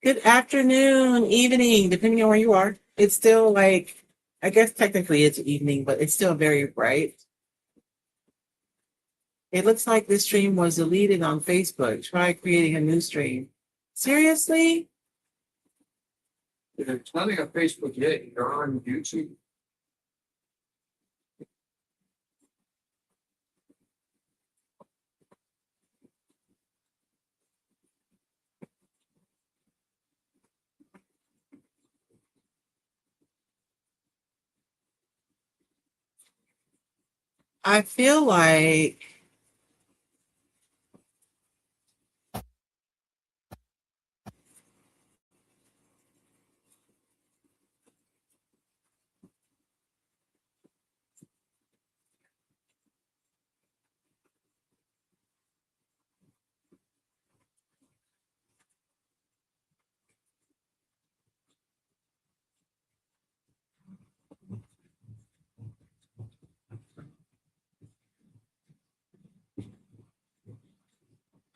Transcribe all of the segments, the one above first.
Good afternoon, evening, depending on where you are. It's still like, I guess technically it's evening, but it's still very bright. It looks like this stream was deleted on Facebook. Try creating a new stream. Seriously? It's nothing on Facebook yet. You're on YouTube. I feel like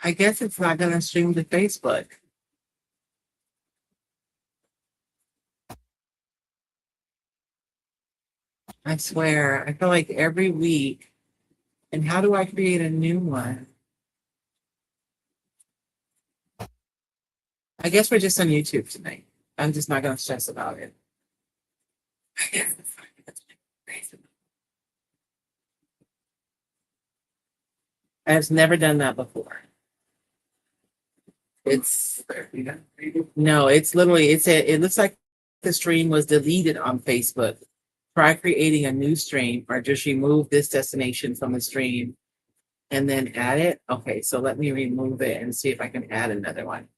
I guess it's not gonna stream to Facebook. I swear, I feel like every week. And how do I create a new one? I guess we're just on YouTube tonight. I'm just not gonna stress about it. I've never done that before. It's no, it's literally it looks like the stream was deleted on Facebook. Try creating a new stream or just remove this destination from the stream and then add it. Okay, so let me remove it and see if I can add another one.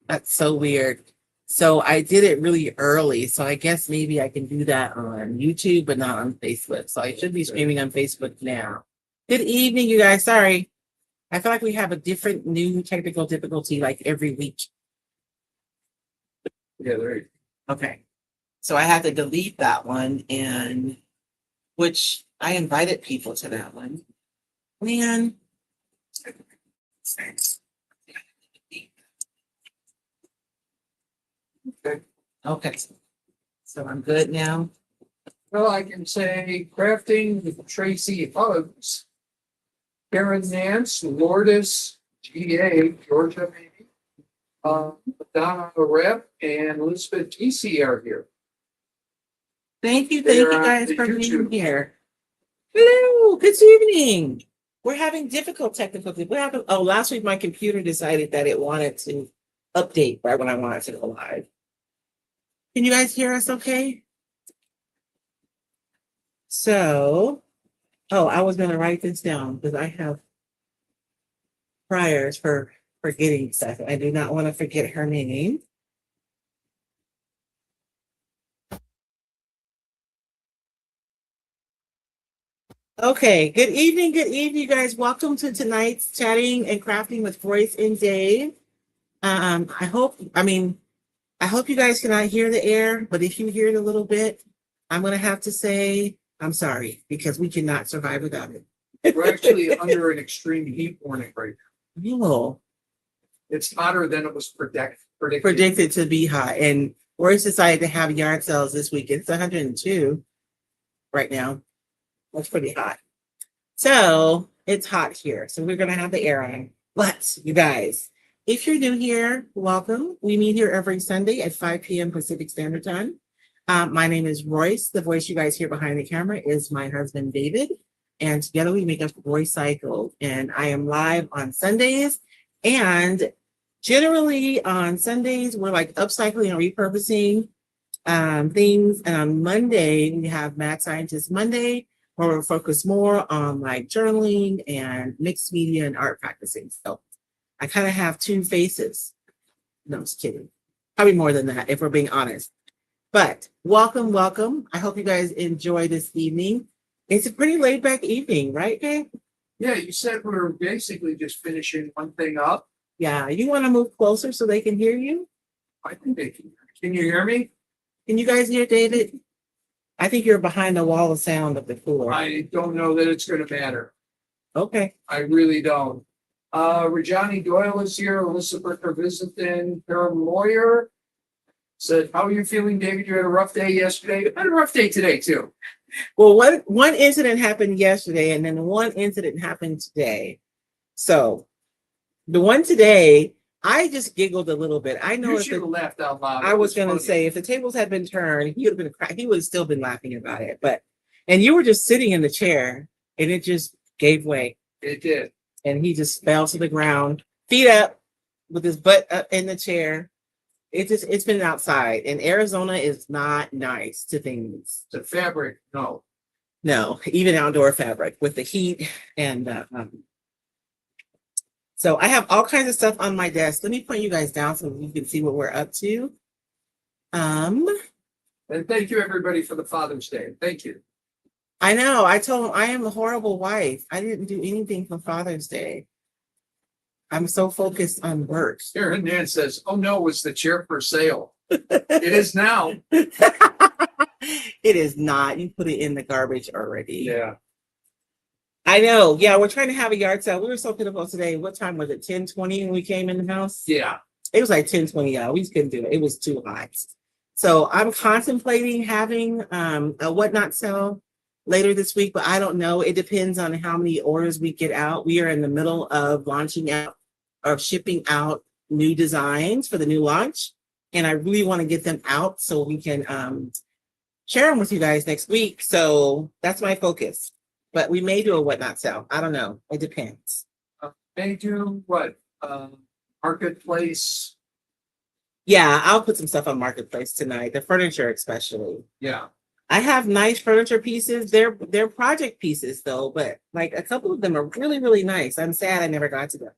That's so weird. So I did it really early. So I guess maybe I can do that on YouTube, but not on Facebook. So I should be streaming on Facebook now. Good evening, you guys. Sorry. I feel like we have a different new technical difficulty like every week. Yeah, there you Okay. So I had to delete that one and which I invited people to that one. Man. Okay. Okay. So I'm good now. Well, I can say crafting with Tracy Hugs, Karen Nance, Lourdes, GA, Georgia maybe. Donna Rep and Elizabeth TC are here. Thank you They're on guys the for being YouTube. here. Hello, good evening. We're having difficult technical. What happened? Oh, last week my computer decided that it wanted to update right when I wanted to go live. Can you guys hear us okay? So, oh, I was gonna write this down because I have priors for forgetting stuff. I do not want to forget her name. Okay, good evening, you guys. Welcome to tonight's Chatting and Crafting with Royce and Dave. I hope you guys cannot hear the air, but if you hear it a little bit, I'm gonna have to say I'm sorry because we cannot survive without it. We're actually under an extreme heat warning right now. No, It's hotter than it was predicted. predicted to be hot, and Royce decided to have yard sales this week. It's 102 right now. That's pretty hot. So it's hot here. So we're gonna have the air on. But you guys, if you're new here, welcome. We meet here every Sunday at 5 p.m. Pacific Standard Time. My name is Royce. The voice you guys hear behind the camera is my husband, David. And together we make up Roycycled. And I am live on Sundays. And generally on Sundays, we're like upcycling and repurposing things. And on Monday, we have Mad Scientist Monday, where we'll focus more on like journaling and mixed media and art practicing. So I kind of have two faces. No, I'm just kidding. Probably more than that, if we're being honest. But welcome, welcome. I hope you guys enjoy this evening. It's a pretty laid back evening, right, babe? Yeah, you said we were basically just finishing one thing up. Yeah, you want to move closer so they can hear you? I think they can you hear me? Can you guys hear David? I think you're behind the wall of sound of the cooler. I don't know that it's gonna matter. Okay. I really don't. Rajani Doyle is here, Elizabeth Visiton, Karen Lawyer. Said, how are you feeling, David? You had a rough day yesterday. I had a rough day today, too. Well, one incident happened yesterday, and then one incident happened today. So the one today, I just giggled a little bit. I know You if should have laughed out loud. I was going to say if the tables had been turned, he would have been he would have still been laughing about it. And you were just sitting in the chair, and it just gave way. It did. And he just fell to the ground, feet up, with his butt up in the chair. It's been outside, and Arizona is not nice to things. The fabric, no. No, even outdoor fabric with the heat and so I have all kinds of stuff on my desk. Let me point you guys down so you can see what we're up to. And thank you everybody for the Father's Day. Thank you. I know. I told him I am a horrible wife. I didn't do anything for Father's Day. I'm so focused on work. Aaron Nan says, oh no, it's the chair for sale. It is now. It is not. You put it in the garbage already. Yeah. I know. Yeah, we're trying to have a yard sale. We were so pitiful today. What time was it? 10:20 when we came in the house? Yeah. It was like 10:20. Yeah, we just couldn't do it. It was too hot. So I'm contemplating having a whatnot sale later this week, but I don't know. It depends on how many orders we get out. We are in the middle of launching out or shipping out new designs for the new launch. And I really want to get them out so we can share them with you guys next week. So that's my focus. But we may do a whatnot sale. I don't know. It depends. They do what? Marketplace. Yeah, I'll put some stuff on Marketplace tonight. The furniture especially. Yeah. I have nice furniture pieces. They're project pieces though, but like a couple of them are really, really nice. I'm sad I never got to them.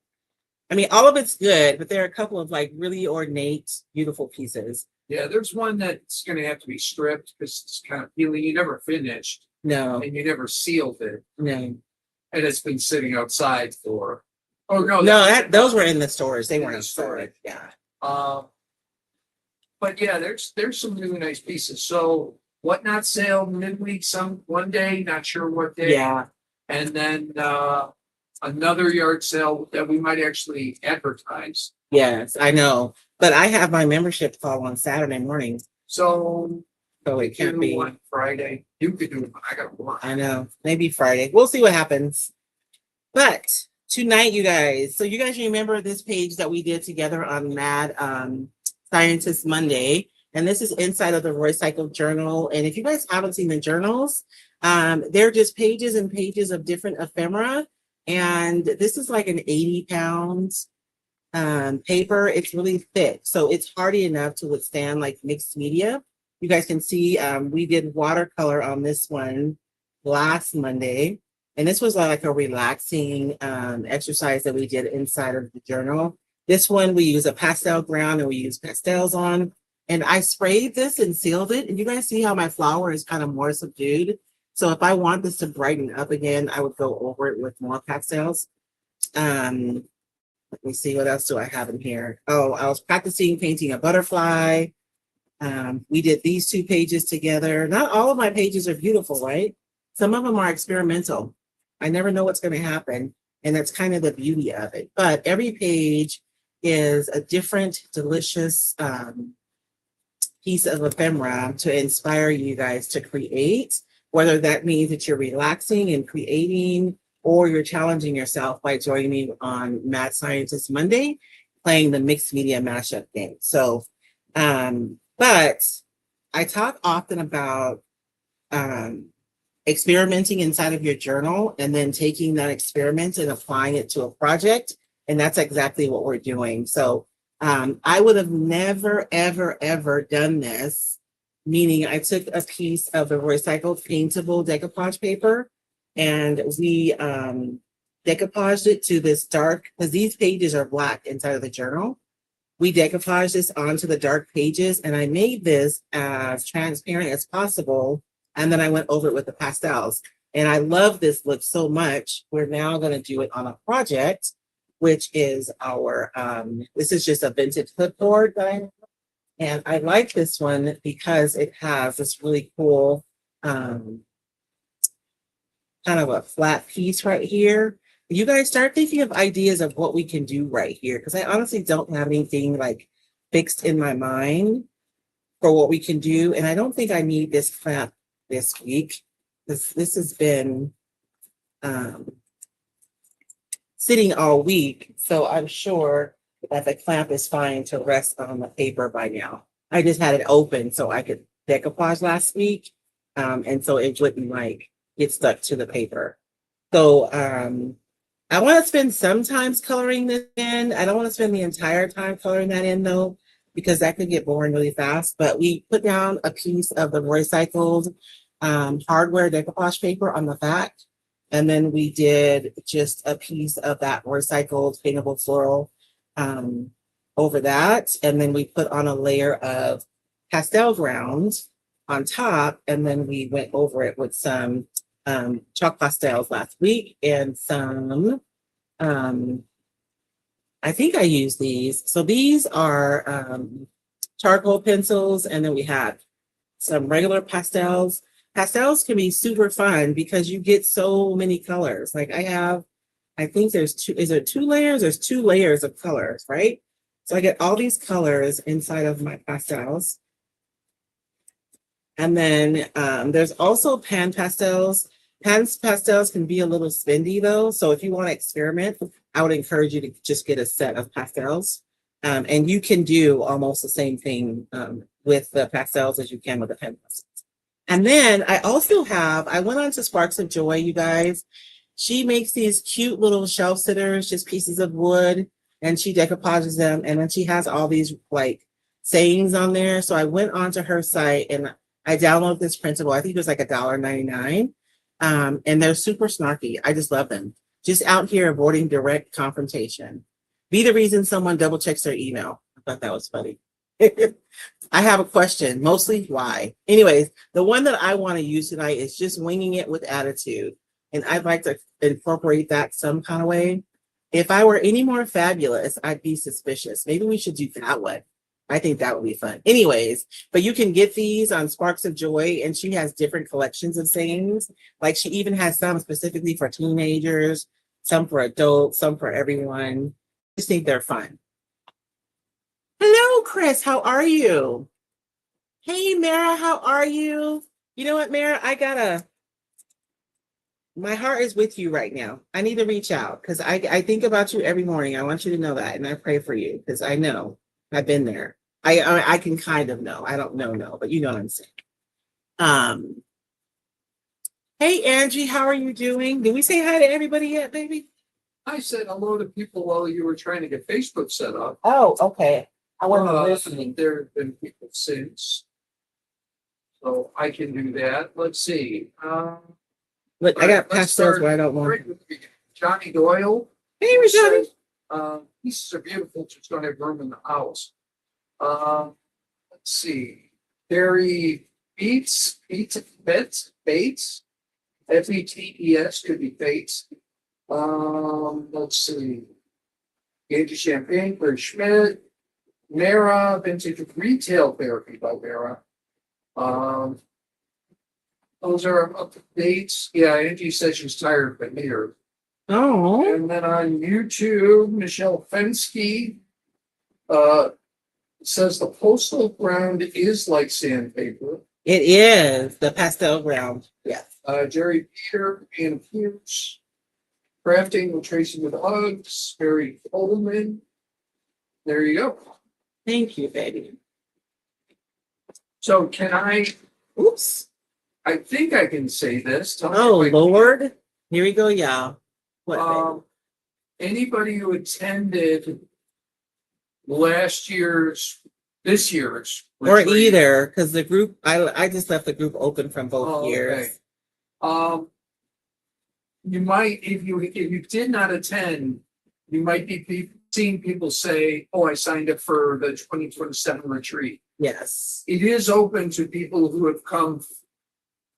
I mean, all of it's good, but there are a couple of like really ornate, beautiful pieces. Yeah, there's one that's going to have to be stripped because it's kind of peeling. You never finished. No. And you never sealed it. No. And it's been sitting outside for. Oh no. No, those were in the stores. They weren't in storage. Yeah. But yeah, there's some really nice pieces. So whatnot sale midweek, one day, not sure what day. Yeah. And then another yard sale that we might actually advertise. Yes, I know. But I have my membership call on Saturday morning. So it can't be on Friday. You could do it, but I got work. I know. Maybe Friday. We'll see what happens. But tonight, you guys, so you guys remember this page that we did together on Mad Scientist Monday. And this is inside of the Roycycled journal. And if you guys haven't seen the journals, they're just pages and pages of different ephemera. And this is like an 80-pound paper. It's really thick. So it's hardy enough to withstand like mixed media. You guys can see we did watercolor on this one last Monday. And this was like a relaxing exercise that we did inside of the journal. This one, we use a pastel ground and we use pastels on. And I sprayed this and sealed it. And you guys see how my flower is kind of more subdued. So if I want this to brighten up again, I would go over it with more pastels. Let me see, what else do I have in here? Oh, I was practicing painting a butterfly. We did these two pages together. Not all of my pages are beautiful, right? Some of them are experimental. I never know what's going to happen. And that's kind of the beauty of it. But every page is a different, delicious piece of ephemera to inspire you guys to create, whether that means that you're relaxing and creating, or you're challenging yourself by joining me on Mad Scientist Monday, playing the mixed media mashup game. So, but I talk often about experimenting inside of your journal and then taking that experiment and applying it to a project. And that's exactly what we're doing. So I would have never, ever, ever done this, meaning I took a piece of the Roycycled paintable decoupage paper and we decoupaged it to this dark, because these pages are black inside of the journal. We decoupaged this onto the dark pages and I made this as transparent as possible. And then I went over it with the pastels. And I love this look so much. We're now going to do it on a project, which is our, this is just a vintage clipboard that I, and I like this one because it has this really cool, kind of a flat piece right here. You guys start thinking of ideas of what we can do right here, because I honestly don't have anything like fixed in my mind for what we can do. And I don't think I need this clamp this week. This has been sitting all week. So I'm sure that the clamp is fine to rest on the paper by now. I just had it open so I could decoupage last week. And so it wouldn't like get stuck to the paper. So I want to spend some times coloring this in. I don't want to spend the entire time coloring that in though, because that could get boring really fast. But we put down a piece of the Roycycled hardware decoupage paper on the back. And then we did just a piece of that recycled paintable floral over that. And then we put on a layer of pastel ground on top. And then we went over it with some chalk pastels last week and some, I think I used these. So these are charcoal pencils. And then we had some regular pastels. Pastels can be super fun because you get so many colors. Like I think there's two, is there 2 layers? There's 2 layers of colors, right? So I get all these colors inside of my pastels. And then there's also pan pastels. Pan pastels can be a little spendy though. So if you want to experiment, I would encourage you to just get a set of pastels. And you can do almost the same thing with the pastels as you can with the pan pastels. And then I also have, I went on to Sparks of Joy, you guys. She makes these cute little shelf sitters, just pieces of wood, and she decoupages them. And then she has all these like sayings on there. So I went onto her site and I downloaded this printable. I think it was like $1.99. And they're super snarky. I just love them. Just out here avoiding direct confrontation. Be the reason someone double checks their email. I thought that was funny. I have a question, mostly why. Anyways, the one that I want to use tonight is just winging it with attitude. And I'd like to incorporate that some kind of way. If I were any more fabulous, I'd be suspicious. Maybe we should do that one. I think that would be fun. Anyways, but you can get these on Sparks of Joy, and she has different collections of sayings. Like she even has some specifically for teenagers, some for adults, some for everyone. I just think they're fun. Hello, Chris. How are you? Hey, Mara. How are you? You know what, Mara? My heart is with you right now. I need to reach out because I think about you every morning. I want you to know that. And I pray for you because I know I've been there. I can kind of know. I don't know, but you know what I'm saying. Hey, Angie. How are you doing? Did we say hi to everybody yet, baby? I said hello to people while you were trying to get Facebook set up. Oh, okay. I wasn't listening. There have been people since. So I can do that. Let's see. Look, I got pastels, but I don't want. Right with the beginning. Johnny Doyle. Hey, Johnny. Pieces are beautiful, just don't have room in the house. Let's see. Barry Bates, Bates, F-E-T-E-S, could be Bates. Let's see. Gage Champagne, Bert Schmidt. Mara, Vintage Retail Therapy by Mara. Those are up to dates. Yeah, Angie says she's tired but here. Oh. And then on YouTube, Michelle Fensky says the postal ground is like sandpaper. It is the pastel ground. Yes. Jerry Peter and Pierce. Crafting with Tracy with Hugs. Barry Coleman. There you go. Thank you, baby. So can I? Oops. I think I can say this. Tell me Oh, if I can. Lord. Here we go, y'all. What, Anybody who attended this year's or retreat- either, because the group, I just left the group open from both Oh, years. okay. You might, if you did not attend, you might be seeing people say, "Oh, I signed up for the 2027 retreat." Yes. It is open to people who have come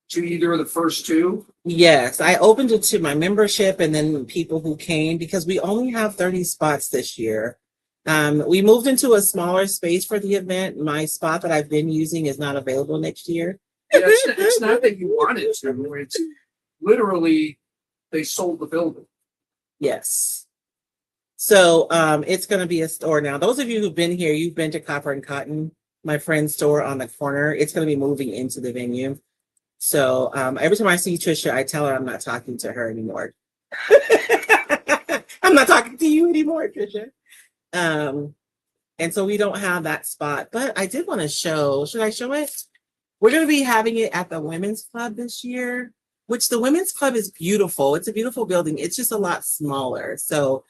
to either of the first two? Yes, I opened it to my membership and then people who came because we only have 30 spots this year. We moved into a smaller space for the event. My spot that I've been using is not available next year. Yeah, it's not that you wanted to, it's literally they sold the building. Yes. So it's going to be a store now. Those of you who've been here, you've been to Copper and Cotton, my friend's store on the corner. It's going to be moving into the venue. So every time I see Trisha, I tell her I'm not talking to her anymore. I'm not talking to you anymore, Trisha. And so we don't have that spot. But I did want to show, should I show it? We're going to be having it at the Women's Club this year, which the Women's Club is beautiful. It's a beautiful building. It's just a lot smaller. So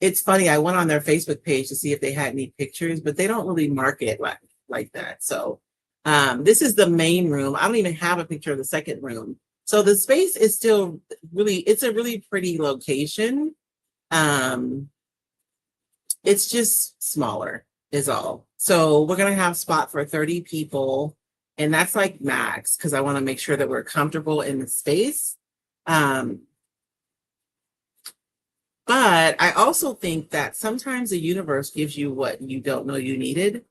it's funny. I went on their Facebook page to see if they had any pictures, but they don't really market like that. So this is the main room. I don't even have a picture of the second room. So the space is still really, it's a really pretty location. It's just smaller is all. So we're going to have spot for 30 people. And that's like max because I want to make sure that we're comfortable in the space. But I also think that sometimes the universe gives you what you don't know you needed.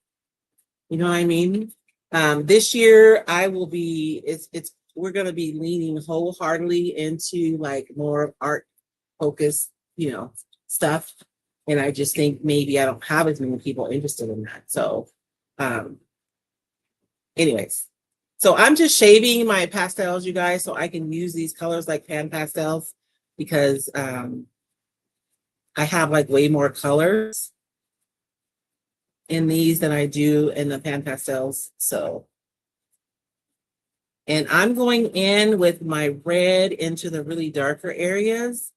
You know what I mean? This year I will be, we're going to be leaning wholeheartedly into like more art focused, stuff. And I just think maybe I don't have as many people interested in that. So, anyways, so I'm just shaving my pastels, you guys, so I can use these colors like pan pastels because I have like way more colors in these than I do in the pan pastels. So, and I'm going in with my red into the really darker areas.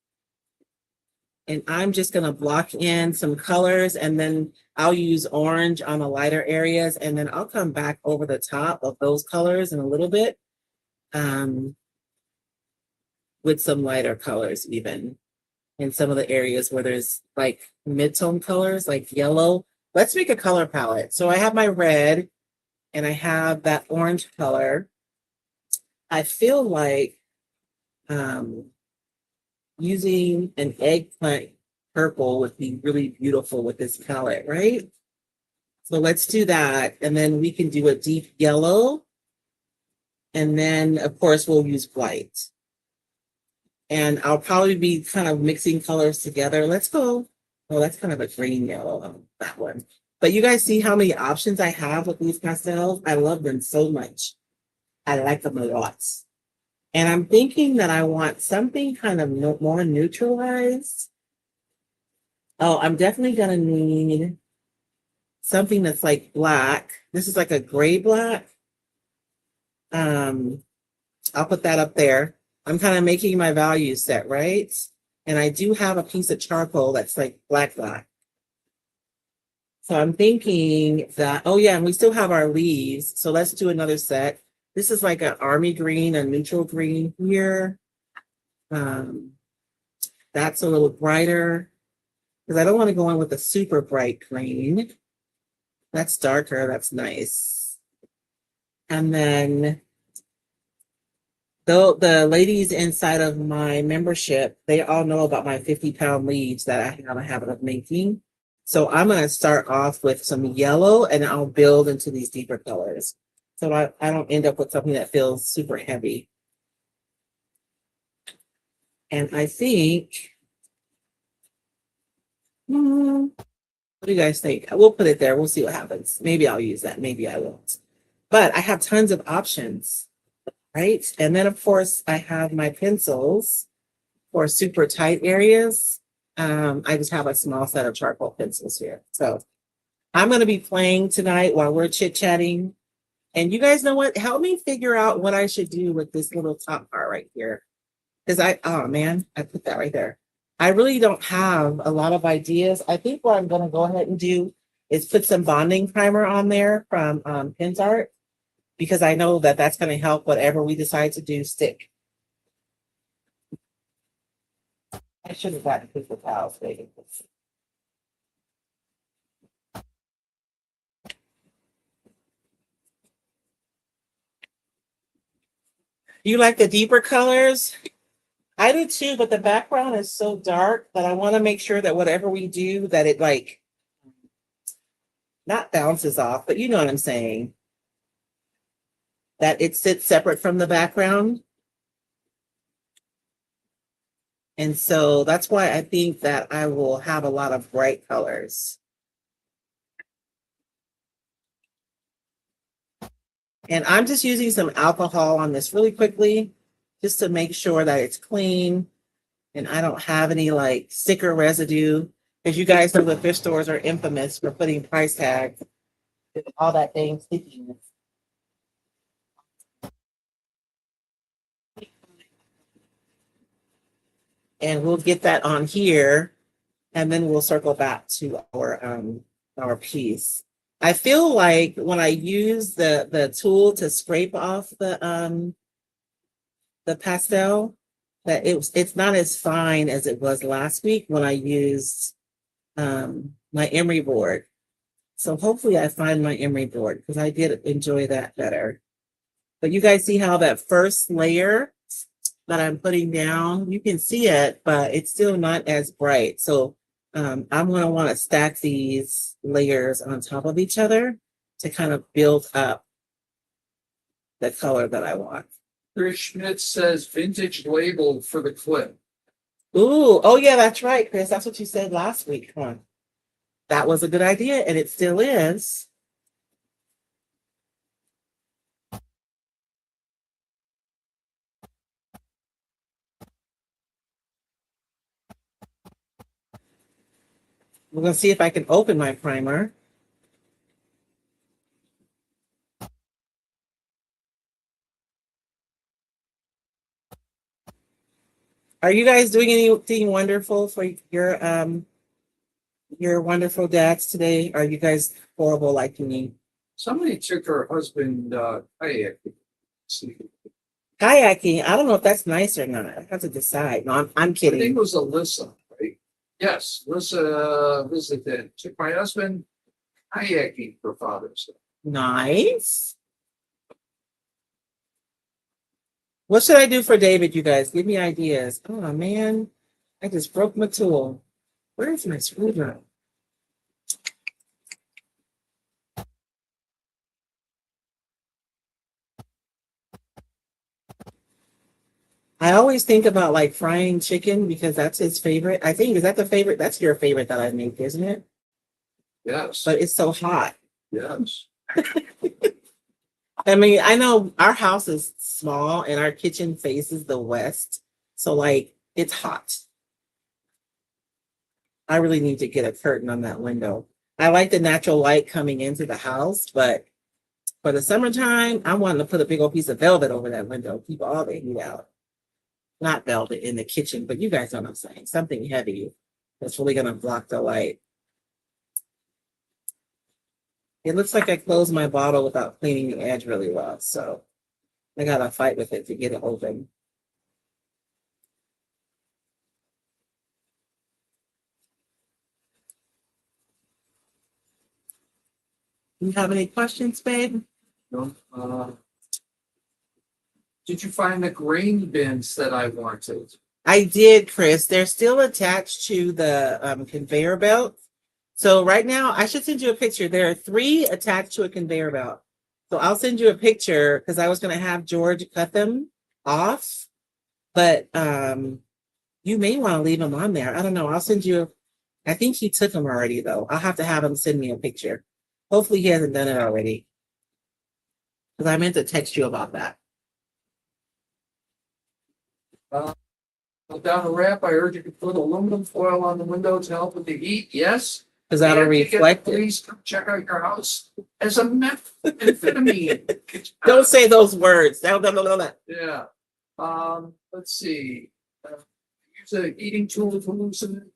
And I'm just going to block in some colors and then I'll use orange on the lighter areas. And then I'll come back over the top of those colors in a little bit with some lighter colors even in some of the areas where there's like mid-tone colors like yellow. Let's make a color palette. So I have my red and I have that orange color. I feel like using an eggplant purple would be really beautiful with this palette, right? So let's do that. And then we can do a deep yellow. And then, of course, we'll use white. And I'll probably be kind of mixing colors together. Let's go. Oh, that's kind of a green yellow, that one. But you guys see how many options I have with these pastels? I love them so much. I like them a lot. And I'm thinking that I want something kind of more neutralized. Oh, I'm definitely going to need something that's like black. This is like a gray black. I'll put that up there. I'm kind of making my value set, right? And I do have a piece of charcoal that's like black. So I'm thinking that, oh yeah, and we still have our leaves. So let's do another set. This is like an army green, a neutral green here. That's a little brighter because I don't want to go in with a super bright green. That's darker, that's nice. And then the ladies inside of my membership, they all know about my 50-pound leaves that I have a habit of making. So I'm going to start off with some yellow and I'll build into these deeper colors. So I don't end up with something that feels super heavy. And I think, what do you guys think? We'll put it there. We'll see what happens. Maybe I'll use that. Maybe I won't. But I have tons of options, right? And then, of course, I have my pencils for super tight areas. I just have a small set of charcoal pencils here. So I'm going to be playing tonight while we're chit-chatting. And you guys know what? Help me figure out what I should do with this little top part right here. Because oh man, I put that right there. I really don't have a lot of ideas. I think what I'm going to go ahead and do is put some bonding primer on there from Pinsart, because I know that that's going to help whatever we decide to do stick. I should have gotten paper towels, baby. You like the deeper colors? I do too, but the background is so dark that I want to make sure that whatever we do, that it like not bounces off, but you know what I'm saying. That it sits separate from the background. And so that's why I think that I will have a lot of bright colors. And I'm just using some alcohol on this really quickly, just to make sure that it's clean and I don't have any like sticker residue. As you guys know, the thrift stores are infamous for putting price tags and all that dang stickiness. And we'll get that on here, and then we'll circle back to our piece. I feel like when I use the tool to scrape off the pastel, that it's not as fine as it was last week when I used my emery board. So hopefully I find my emery board, because I did enjoy that better. But you guys see how that first layer that I'm putting down, you can see it, but it's still not as bright. So I'm going to want to stack these layers on top of each other to kind of build up the color that I want. Chris Schmidt says vintage label for the clip. Ooh, oh yeah, that's right, Chris. That's what you said last week. Huh? That was a good idea, and it still is. We're going to see if I can open my primer. Are you guys doing anything wonderful for your wonderful dads today? Are you guys horrible like me? Somebody took her husband kayaking. See, Kayaking, I don't know if that's nice or not. I have to decide. No, I'm I think kidding. it was Alyssa, right? Yes, Alyssa visited. Took my husband kayaking for Father's Day. Nice. What should I do for David, you guys? Give me ideas. Oh man, I just broke my tool. Where's my screwdriver? I always think about like frying chicken because that's his favorite. I think, is that the favorite? That's your favorite that I make, isn't it? Yes. But it's so hot. Yes. I mean, I know our house is small and our kitchen faces the west. So like it's hot. I really need to get a curtain on that window. I like the natural light coming into the house, but for the summertime, I wanted to put a big old piece of velvet over that window, keep all the heat out. Not velvet in the kitchen, but you guys know what I'm saying. Something heavy that's really going to block the light. It looks like I closed my bottle without cleaning the edge really well, so I got to fight with it to get it open. You have any questions, babe? No, did you find the grain bins that I wanted? I did, Chris. They're still attached to the conveyor belt. So right now, I should send you a picture. There are 3 attached to a conveyor belt. So I'll send you a picture because I was going to have George cut them off, but you may want to leave them on there. I don't know. I'll send you. I think he took them already, though. I'll have to have him send me a picture. Hopefully, he hasn't done it already because I meant to text you about that. Down the wrap, I heard you could put aluminum foil on the window to help with the heat. Yes. Because that'll And you get reflect the it. police come check out your house as a methamphetamine. Don't say those words. No. Yeah. Let's see. Use a heating tool to loosen it.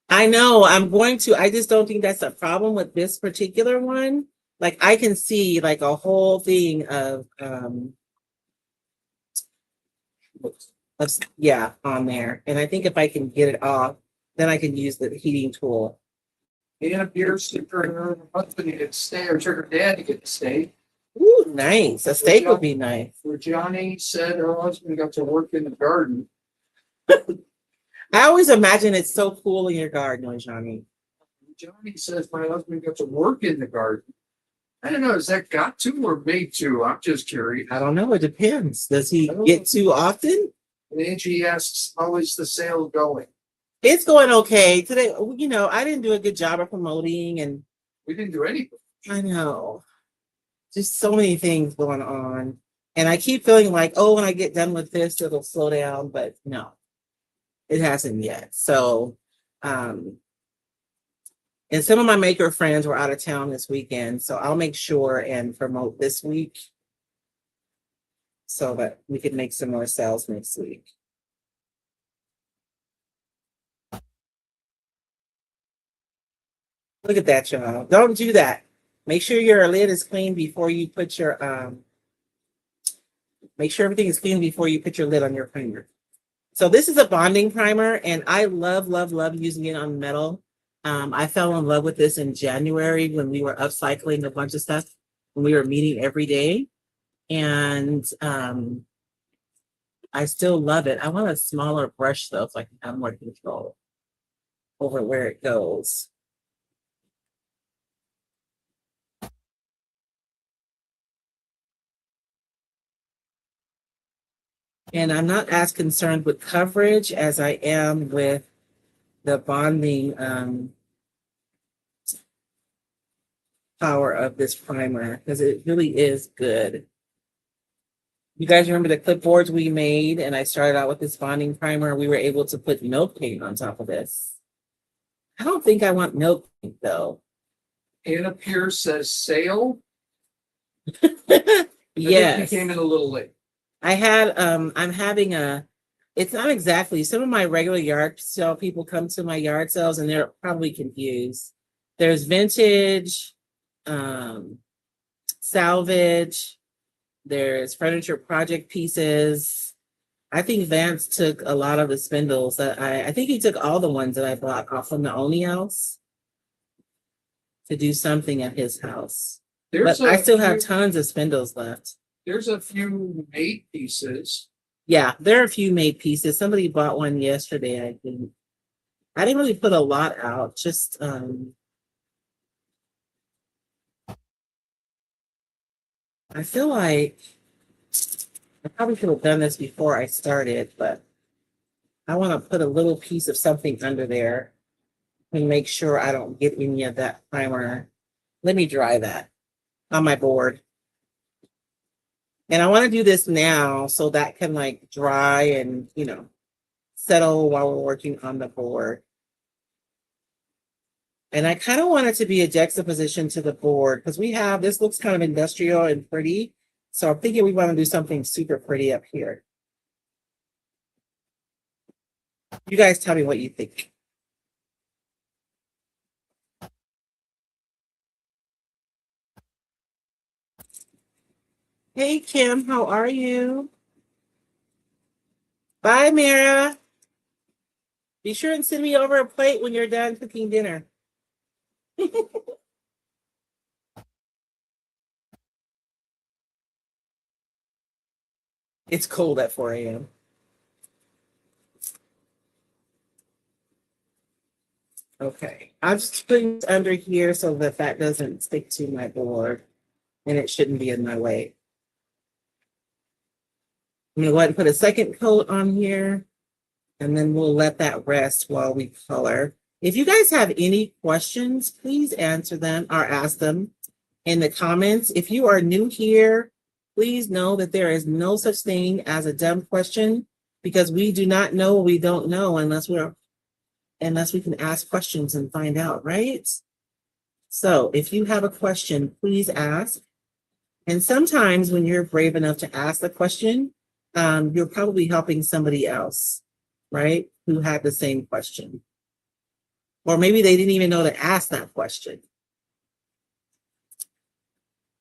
I know I'm going to. I just don't think that's a problem with this particular one. Like I can see like a whole thing of yeah, on there. And I think if I can get it off, then I can use the heating tool. And a beer sticker, her husband to get to stay, or took her dad to get to stay. Ooh, nice. A steak would be nice. Where Johnny said her husband got to work in the garden. I always imagine it's so cool in your garden, Johnny. Johnny says my husband got to work in the garden. I don't know, is that got to or made to? I'm just curious. I don't know. It depends. Does he get to often? And Angie asks, how is the sale going? It's going okay today. You know, I didn't do a good job of promoting, and We didn't do anything. I know just so many things going on, and I keep feeling like, oh, when I get done with this, it'll slow down, but no, it hasn't yet. So, and some of my maker friends were out of town this weekend, so I'll make sure and promote this week so that we can make some more sales next week. Look at that, y'all. Don't do that. Make sure your lid is clean before you put your, make sure everything is clean before you put your lid on your primer. So this is a bonding primer, and I love, love, love using it on metal. I fell in love with this in January when we were upcycling a bunch of stuff, when we were meeting every day. And I still love it. I want a smaller brush though, so I can have more control over where it goes. And I'm not as concerned with coverage as I am with the bonding power of this primer, because it really is good. You guys remember the clipboards we made, and I started out with this bonding primer. We were able to put milk paint on top of this. I don't think I want milk paint though. Anna Pierce says sale. Yes. He came in a little late. I had, I'm having it's not exactly, some of my regular yard sale people come to my yard sales and they're probably confused. There's vintage, salvage, there's furniture project pieces. I think Vance took a lot of the spindles that I think he took all the ones that I bought off from the Oni house to do something at his house. But I still have tons of spindles left. There's a few made pieces. Yeah, there are a few made pieces. Somebody bought one yesterday, I think. I didn't really put a lot out, just I feel like I probably could have done this before I started, but I want to put a little piece of something under there and make sure I don't get any of that primer. Let me dry that on my board. And I want to do this now so that can like dry and, you know, settle while we're working on the board. And I kind of want it to be a juxtaposition to the board because we have, this looks kind of industrial and pretty. So I'm thinking we want to do something super pretty up here. You guys tell me what you think. Hey, Kim, how are you? Bye, Mira. Be sure and send me over a plate when you're done cooking dinner. It's cold at 4 a.m. Okay, I'm just putting it under here so that that doesn't stick to my board and it shouldn't be in my way. I'm gonna go ahead and put a second coat on here and then we'll let that rest while we color. If you guys have any questions, please answer them or ask them in the comments. If you are new here, please know that there is no such thing as a dumb question because we do not know what we don't know unless we can ask questions and find out, right? So if you have a question, please ask. And sometimes when you're brave enough to ask the question, you're probably helping somebody else, right? Who had the same question. Or maybe they didn't even know to ask that question.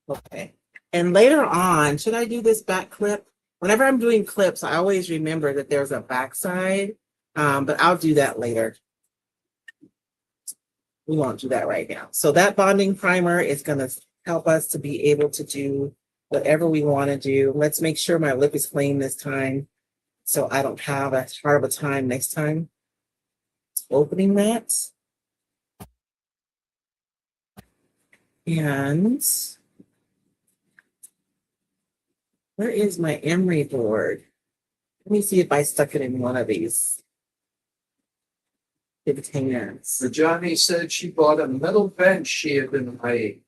Okay. And later on, should I do this back clip? Whenever I'm doing clips, I always remember that there's a back side, but I'll do that later. We won't do that right now. So that bonding primer is going to help us to be able to do whatever we want to do. Let's make sure my lip is clean this time so I don't have a hard of a time next time opening that. And where is my emery board? Let me see if I stuck it in one of these containers. Johnny said she bought a metal bench she had been eyeing.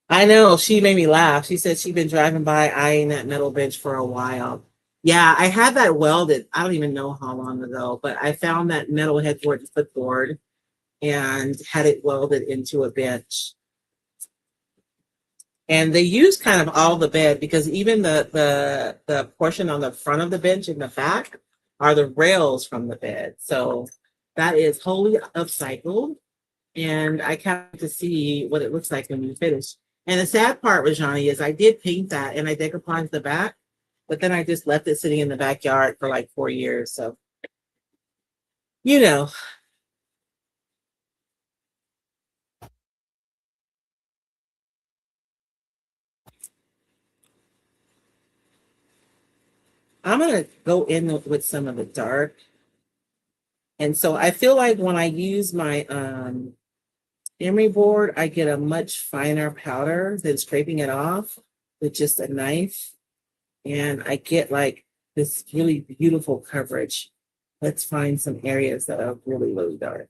I know, she made me laugh. She said she'd been driving by eyeing that metal bench for a while. Yeah, I had that welded, I don't even know how long ago, but I found that metal headboard and clipboard and had it welded into a bench. And they use kind of all the bed because even the portion on the front of the bench in the back are the rails from the bed. So that is wholly upcycled. And I can't wait to see what it looks like when you finish. And the sad part, Rajani, is I did paint that and I decoupaged the back, but then I just left it sitting in the backyard for like 4 years. So, you know. I'm going to go in with some of the dark. And so I feel like when I use my emery board, I get a much finer powder than scraping it off with just a knife. And I get like this really beautiful coverage. Let's find some areas that are really, really dark.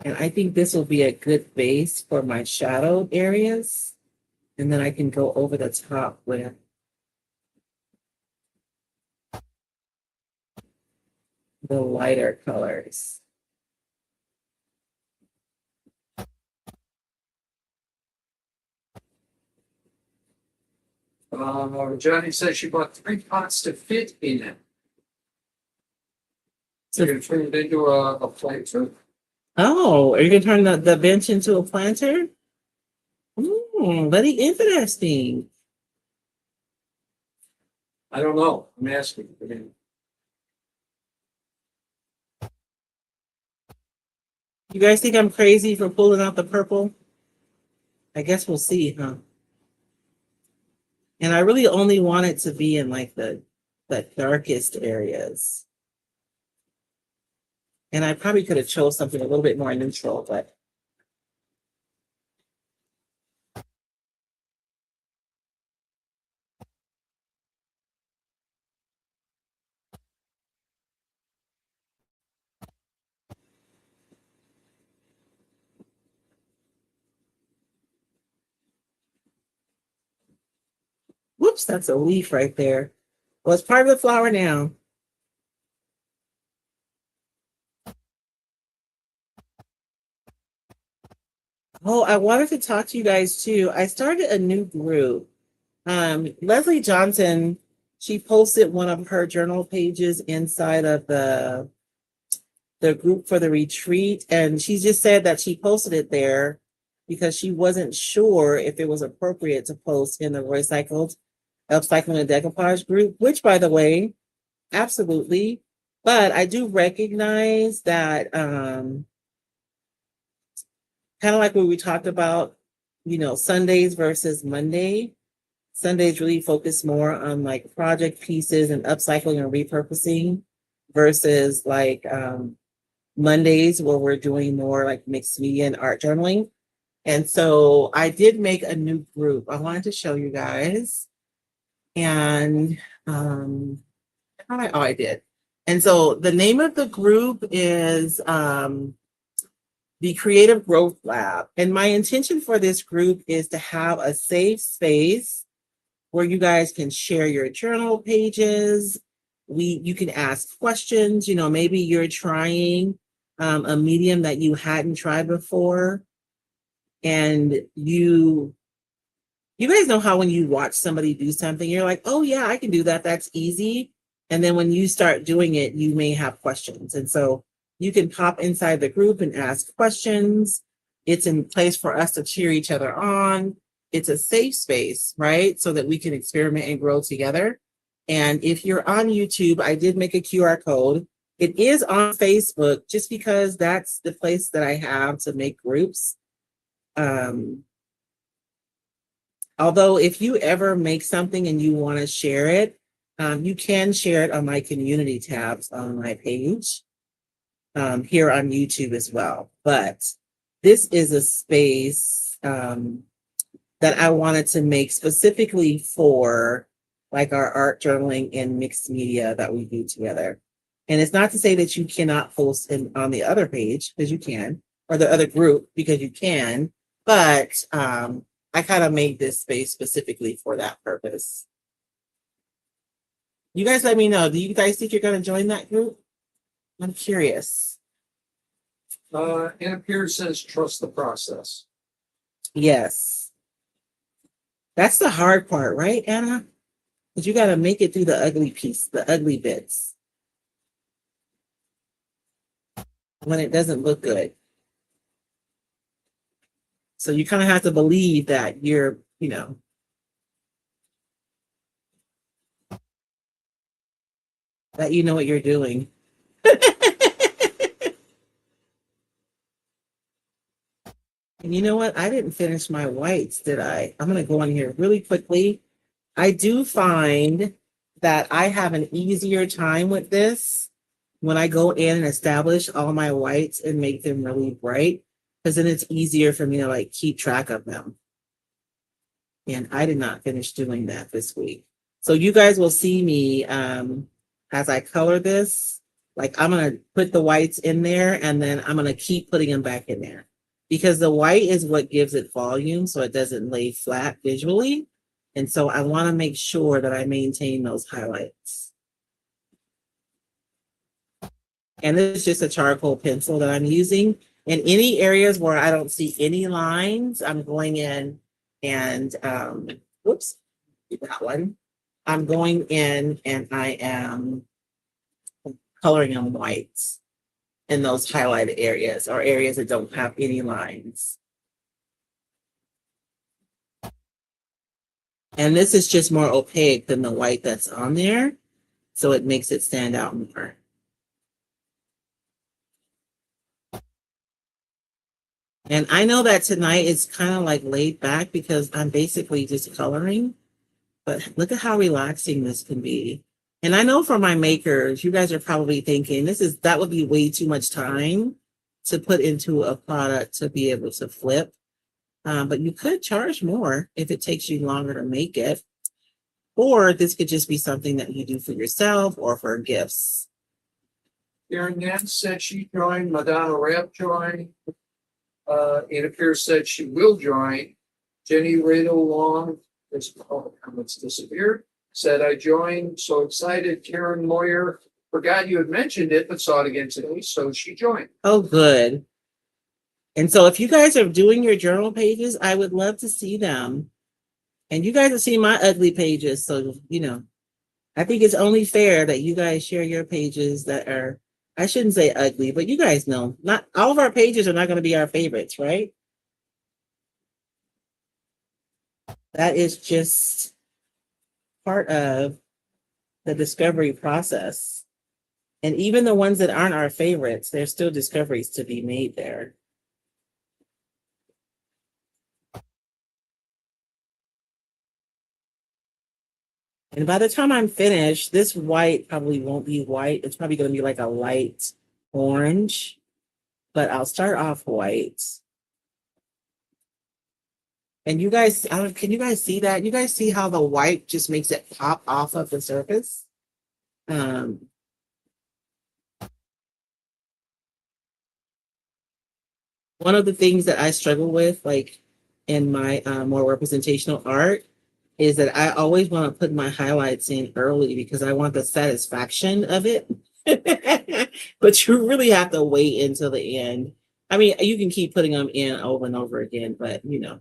And I think this will be a good base for my shadowed areas. And then I can go over the top with the lighter colors. Johnny says she bought 3 pots to fit in it. So you're gonna turn it into a planter? Oh, are you gonna turn the bench into a planter? Very interesting. I don't know. I'm asking. You guys think I'm crazy for pulling out the purple? I guess we'll see, huh? And I really only want it to be in like the darkest areas. And I probably could have chose something a little bit more neutral, but whoops, that's a leaf right there. Well, it's part of the flower now. Oh, I wanted to talk to you guys too. I started a new group. Leslie Johnson, she posted one of her journal pages inside of the group for the retreat. And she just said that she posted it there because she wasn't sure if it was appropriate to post in the Roycycled Upcycling and Decoupage group, which by the way, absolutely. But I do recognize that kind of like what we talked about, you know, Sundays versus Monday. Sundays really focus more on like project pieces and upcycling and repurposing versus like Mondays where we're doing more like mixed media and art journaling. And so I did make a new group. I wanted to show you guys. And I did. And so the name of the group is the Creative Growth Lab. And my intention for this group is to have a safe space where you guys can share your journal pages. You can ask questions. You know, maybe you're trying a medium that you hadn't tried before. And you guys know how when you watch somebody do something, you're like, oh yeah, I can do that. That's easy. And then when you start doing it, you may have questions. And so you can pop inside the group and ask questions. It's in place for us to cheer each other on. It's a safe space, right? So that we can experiment and grow together. And if you're on YouTube, I did make a QR code. It is on Facebook just because that's the place that I have to make groups. Although if you ever make something and you want to share it, you can share it on my community tabs on my page here on YouTube as well. But this is a space that I wanted to make specifically for like our art journaling and mixed media that we do together. And it's not to say that you cannot post on the other page, because you can, or the other group, because you can, but I kind of made this space specifically for that purpose. You guys let me know. Do you guys think you're going to join that group? I'm curious. Anna Pierce says, trust the process. Yes. That's the hard part, right, Anna? Because you got to make it through the ugly piece, the ugly bits, when it doesn't look good. So you kind of have to believe that you're, you know, that you know what you're doing. And you know what? I didn't finish my whites, did I? I'm going to go in here really quickly. I do find that I have an easier time with this when I go in and establish all my whites and make them really bright, because then it's easier for me to like keep track of them. And I did not finish doing that this week. So you guys will see me as I color this, like I'm going to put the whites in there and then I'm going to keep putting them back in there, because the white is what gives it volume so it doesn't lay flat visually. And so I want to make sure that I maintain those highlights. And this is just a charcoal pencil that I'm using. In any areas where I don't see any lines, I'm going in and, whoops, that one. I'm going in and I am coloring them whites in those highlighted areas or areas that don't have any lines. And this is just more opaque than the white that's on there, so it makes it stand out more. And I know that tonight is kind of like laid back because I'm basically just coloring, but look at how relaxing this can be. And I know for my makers, you guys are probably thinking that would be way too much time to put into a product to be able to flip. But you could charge more if it takes you longer to make it. Or this could just be something that you do for yourself or for gifts. Karen Nance said she joined. Madonna Rapp joined. Anna Pierce said she will join. Jenny Radel Long, this comments disappeared, said I joined. So excited. Karen Moyer, forgot you had mentioned it, but saw it again today. So she joined. Oh, good. And so if you guys are doing your journal pages, I would love to see them. And you guys have seen my ugly pages. So, you know, I think it's only fair that you guys share your pages that are, I shouldn't say ugly, but you guys know, not all of our pages are not going to be our favorites, right? That is just part of the discovery process. And even the ones that aren't our favorites, there's still discoveries to be made there. And by the time I'm finished, this white probably won't be white. It's probably going to be like a light orange, but I'll start off white. And you guys, can you guys see that? You guys see how the white just makes it pop off of the surface? One of the things that I struggle with, like in my more representational art, is that I always want to put my highlights in early because I want the satisfaction of it. But you really have to wait until the end. I mean, you can keep putting them in over and over again, but you know,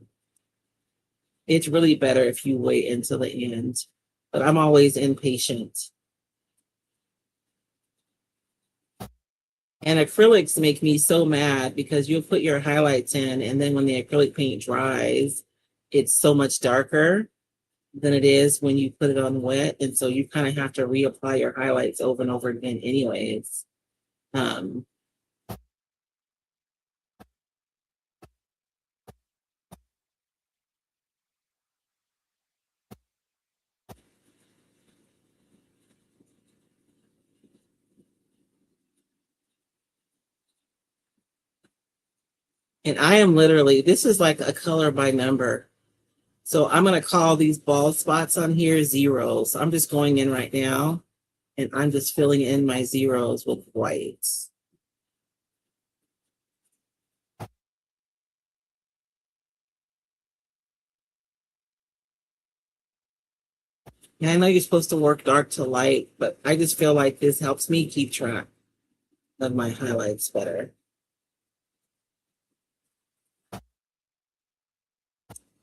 it's really better if you wait until the end. But I'm always impatient. And acrylics make me so mad because you'll put your highlights in, and then when the acrylic paint dries, it's so much darker than it is when you put it on wet. And so you kind of have to reapply your highlights over and over again anyways. And I am literally, this is like a color by number. So I'm going to call these bald spots on here zeros. I'm just going in right now and I'm just filling in my zeros with whites. And I know you're supposed to work dark to light, but I just feel like this helps me keep track of my highlights better.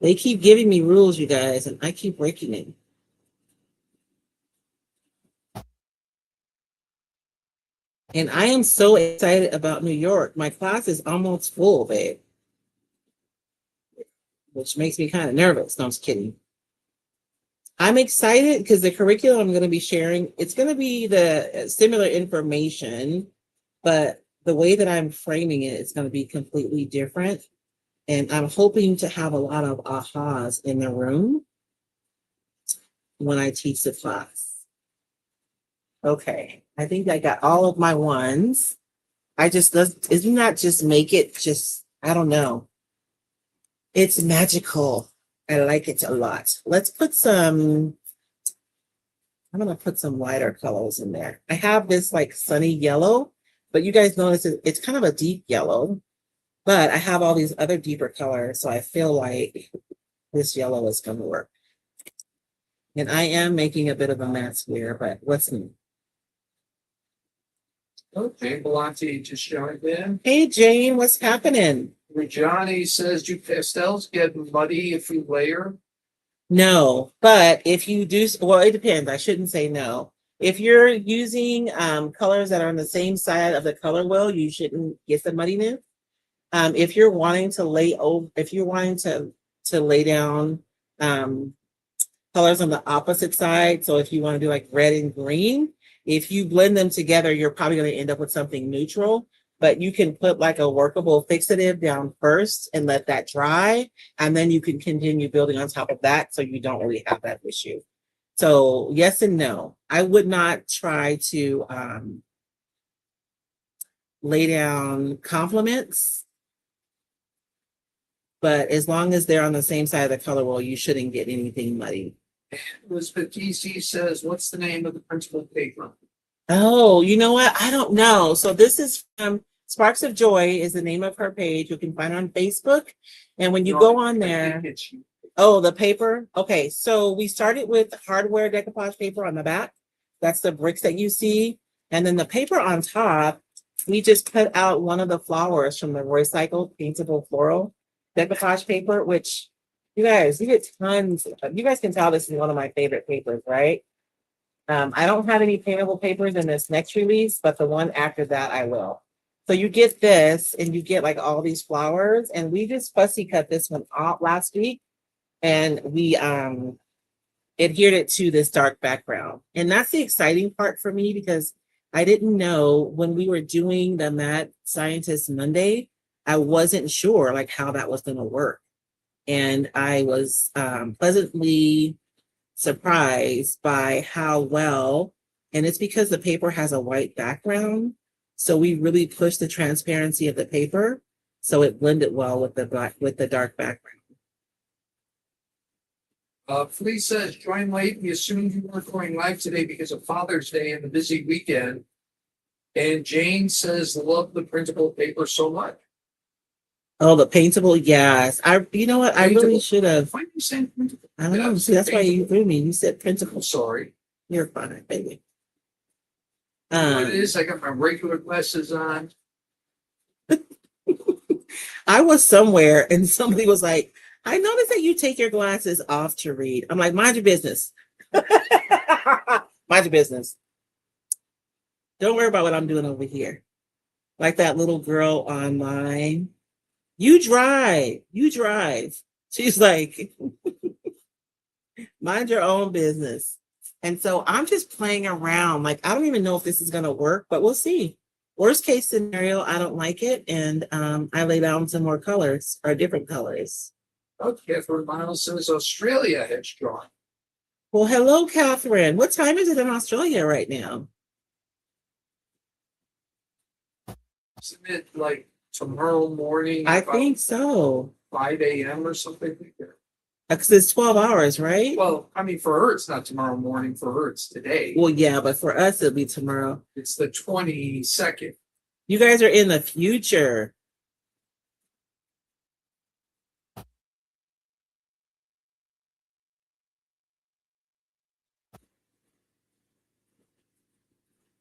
They keep giving me rules, you guys, and I keep breaking it. And I am so excited about New York. My class is almost full, babe. Which makes me kind of nervous. No, I'm just kidding. I'm excited because the curriculum I'm going to be sharing, it's going to be the similar information, but the way that I'm framing it is going to be completely different. And I'm hoping to have a lot of ahas in the room when I teach the class. Okay, I think I got all of my ones. Isn't that just make it just, I don't know. It's magical. I like it a lot. Let's put some, I'm gonna put some lighter colors in there. I have this like sunny yellow, but you guys notice it's kind of a deep yellow, but I have all these other deeper colors. So I feel like this yellow is gonna work. And I am making a bit of a mess here, but what's new? Oh, Jane Belanti just joined in. Hey Jane, what's happening? Johnny says, do pastels get muddy if you layer? No, but if you do, well, it depends. I shouldn't say no. If you're using colors that are on the same side of the color wheel, you shouldn't get the muddiness. If you're wanting to lay over, if you're wanting to lay down colors on the opposite side, so if you want to do like red and green, if you blend them together, you're probably going to end up with something neutral. But you can put like a workable fixative down first and let that dry. And then you can continue building on top of that so you don't really have that issue. So yes and no. I would not try to lay down complements. But as long as they're on the same side of the color wheel, you shouldn't get anything muddy. Elizabeth DC says, what's the name of the principal paper? Oh, you know what? I don't know. So this is from Sparks of Joy is the name of her page. You can find her on Facebook. And when you go on there, oh, the paper. Okay, so we started with hardware decoupage paper on the back. That's the bricks that you see. And then the paper on top, we just cut out one of the flowers from the Roycycled Paintable Floral Decoupage Paper, which you guys, you get tons. You guys can tell this is one of my favorite papers, right? I don't have any paintable papers in this next release, but the one after that I will. So you get this and you get like all these flowers, and we just fussy cut this one out last week, and we adhered it to this dark background. And that's the exciting part for me because I didn't know when we were doing the Mad Scientist Monday, I wasn't sure like how that was going to work. And I was pleasantly surprised by how well, and it's because the paper has a white background. So we really pushed the transparency of the paper so it blended well with the dark background. Felice says, join late. We assumed you weren't going live today because of Father's Day and the busy weekend. And Jane says, love the printable paper so much. Oh, the paintable, yes. You know what? I really should have. Why are you saying printable? I don't know. See, that's why you threw me. You said printable. Sorry. You're fine, baby. What it is, I got my regular glasses on. I was somewhere and somebody was like, I noticed that you take your glasses off to read. I'm like, mind your business. Mind your business. Don't worry about what I'm doing over here. Like that little girl online. You drive. She's like, mind your own business. And so I'm just playing around. Like, I don't even know if this is going to work, but we'll see. Worst case scenario, I don't like it. And I lay down some more colors or different colors. Oh, Catherine Miles says Australia has drawn. Well, hello, Catherine. What time is it in Australia right now? Isn't it like tomorrow morning. I about think so. 5 a.m. or something like that. Because it's 12 hours, right? Well, I mean, for her, it's not tomorrow morning. For her, it's today. Well, yeah, but for us, it'll be tomorrow. It's the 22nd. You guys are in the future.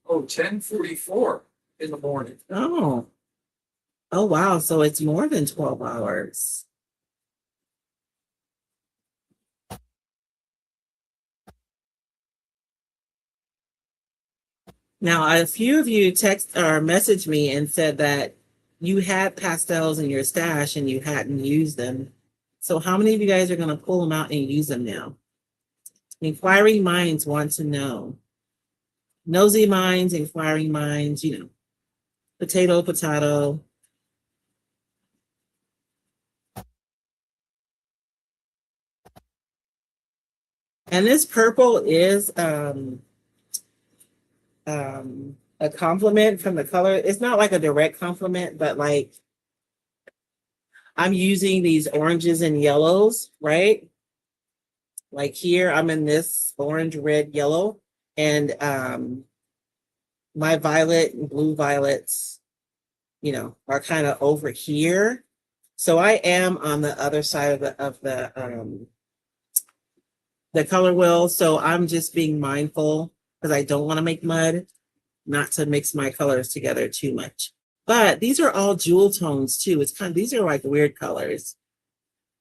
Oh, 10:44 in the morning. Oh. Oh, wow. So it's more than 12 hours. Now, a few of you text or messaged me and said that you had pastels in your stash and you hadn't used them. So how many of you guys are going to pull them out and use them now? Inquiring minds want to know. Nosy minds, inquiring minds, you know, potato, potato. And this purple is a compliment from the color. It's not like a direct compliment, but like I'm using these oranges and yellows, right? Like here, I'm in this orange, red, yellow, and my violet and blue violets, you know, are kind of over here. So I am on the other side of the color wheel. So I'm just being mindful because I don't want to make mud, not to mix my colors together too much. But these are all jewel tones too. It's kind of, these are like weird colors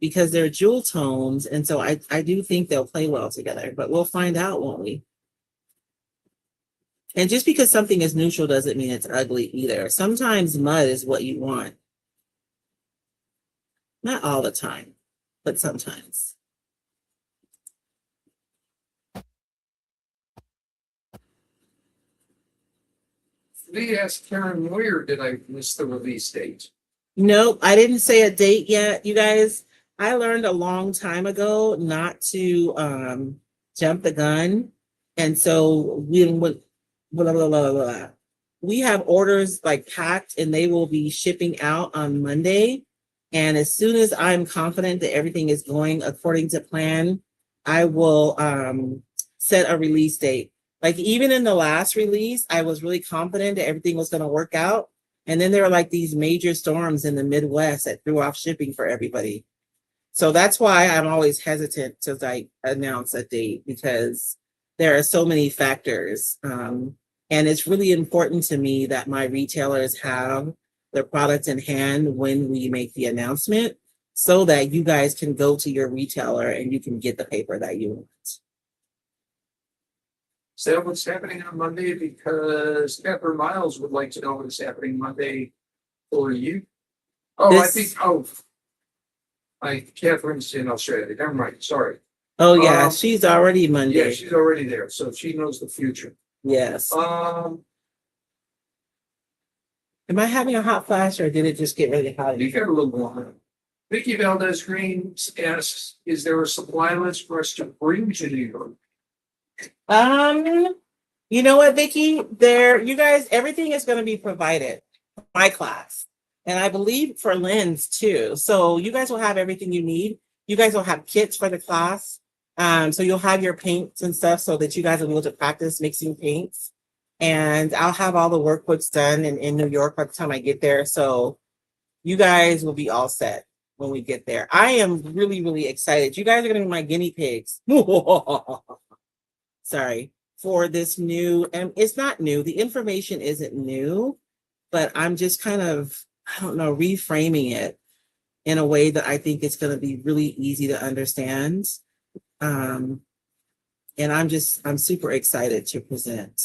because they're jewel tones. And so I do think they'll play well together, but we'll find out, won't we? And just because something is neutral doesn't mean it's ugly either. Sometimes mud is what you want. Not all the time, but sometimes. They asked Karen, where did I miss the release date? Nope, I didn't say a date yet, you guys. I learned a long time ago not to jump the gun. And so we have orders like packed and they will be shipping out on Monday. And as soon as I'm confident that everything is going according to plan, I will set a release date. Like even in the last release, I was really confident that everything was going to work out. And then there were like these major storms in the Midwest that threw off shipping for everybody. So that's why I'm always hesitant to like announce a date because there are so many factors. And it's really important to me that my retailers have their product in hand when we make the announcement so that you guys can go to your retailer and you can get the paper that you want. Is that what's happening on Monday? Because Catherine Miles would like to know what's happening Monday for you. Oh, I think, Catherine's in Australia. Never mind, sorry. Oh yeah, she's already Monday. Yeah, she's already there, so she knows the future. Yes. Am I having a hot flash or did it just get really hot? You got a little more. Vicky Valdez Green asks, is there a supply list for us to bring to New York? You know what, Vicky? You guys, everything is going to be provided for my class. And I believe for Lynn's too. So you guys will have everything you need. You guys will have kits for the class. So you'll have your paints and stuff so that you guys will be able to practice mixing paints. And I'll have all the workbooks done in New York by the time I get there. So you guys will be all set when we get there. I am really, really excited. You guys are going to be my guinea pigs. Sorry, for this new, and it's not new. The information isn't new, but I'm just kind of, I don't know, reframing it in a way that I think it's going to be really easy to understand. And I'm super excited to present.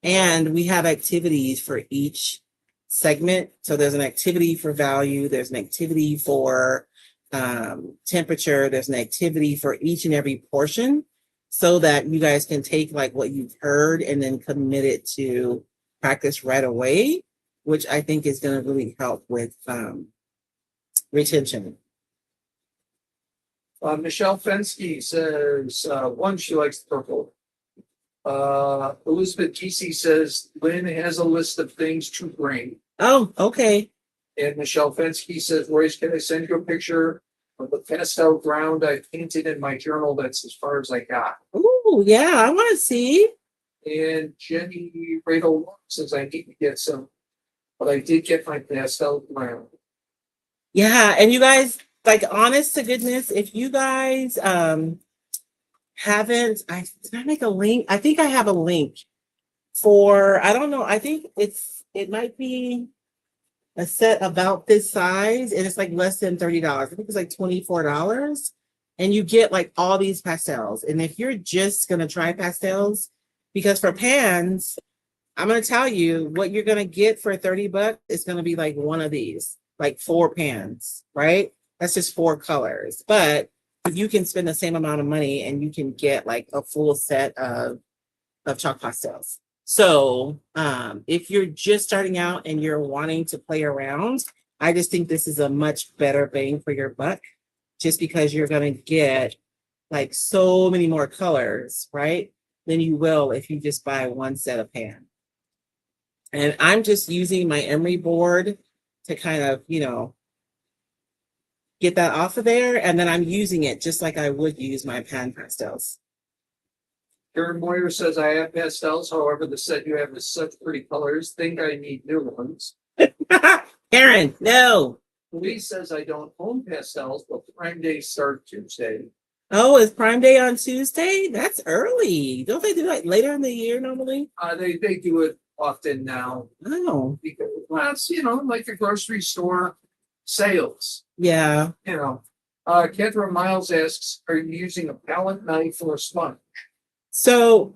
And we have activities for each segment. So there's an activity for value. There's an activity for temperature. There's an activity for each and every portion so that you guys can take like what you've heard and then commit it to practice right away, which I think is going to really help with retention. Michelle Fensky says, one, she likes the purple. Elizabeth Kesey says, Lynn has a list of things to bring. Oh, okay. And Michelle Fensky says, Royce, can I send you a picture of the pastel ground I painted in my journal? That's as far as I got. Ooh, yeah, I want to see. And Jenny Radel says I need to get some, but I did get my pastel ground. Yeah, and you guys, like, honest to goodness, if you guys haven't, did I make a link? I think I have a link for, I don't know, I think it might be a set about this size, and it's like less than $30. I think it's like $24. And you get like all these pastels. And if you're just gonna try pastels, because for pans, I'm gonna tell you what you're gonna get for $30 is gonna be like one of these, like 4 pans, right? That's just 4 colors. But you can spend the same amount of money and you can get like a full set of chalk pastels. So if you're just starting out and you're wanting to play around, I just think this is a much better bang for your buck, just because you're going to get like so many more colors, right, than you will if you just buy one set of pan. And I'm just using my emery board to kind of, you know, get that off of there. And then I'm using it just like I would use my pan pastels. Karen Moyer says I have pastels, however, the set you have is such pretty colors. Think I need new ones. Karen, no. Louise says I don't own pastels, but Prime Day start Tuesday. Oh, is Prime Day on Tuesday? That's early. Don't they do that later in the year normally? They do it often now. Oh, Because, well, it's, you know, like the grocery store sales, yeah. you know. Catherine Miles asks, are you using a palette knife or a sponge? So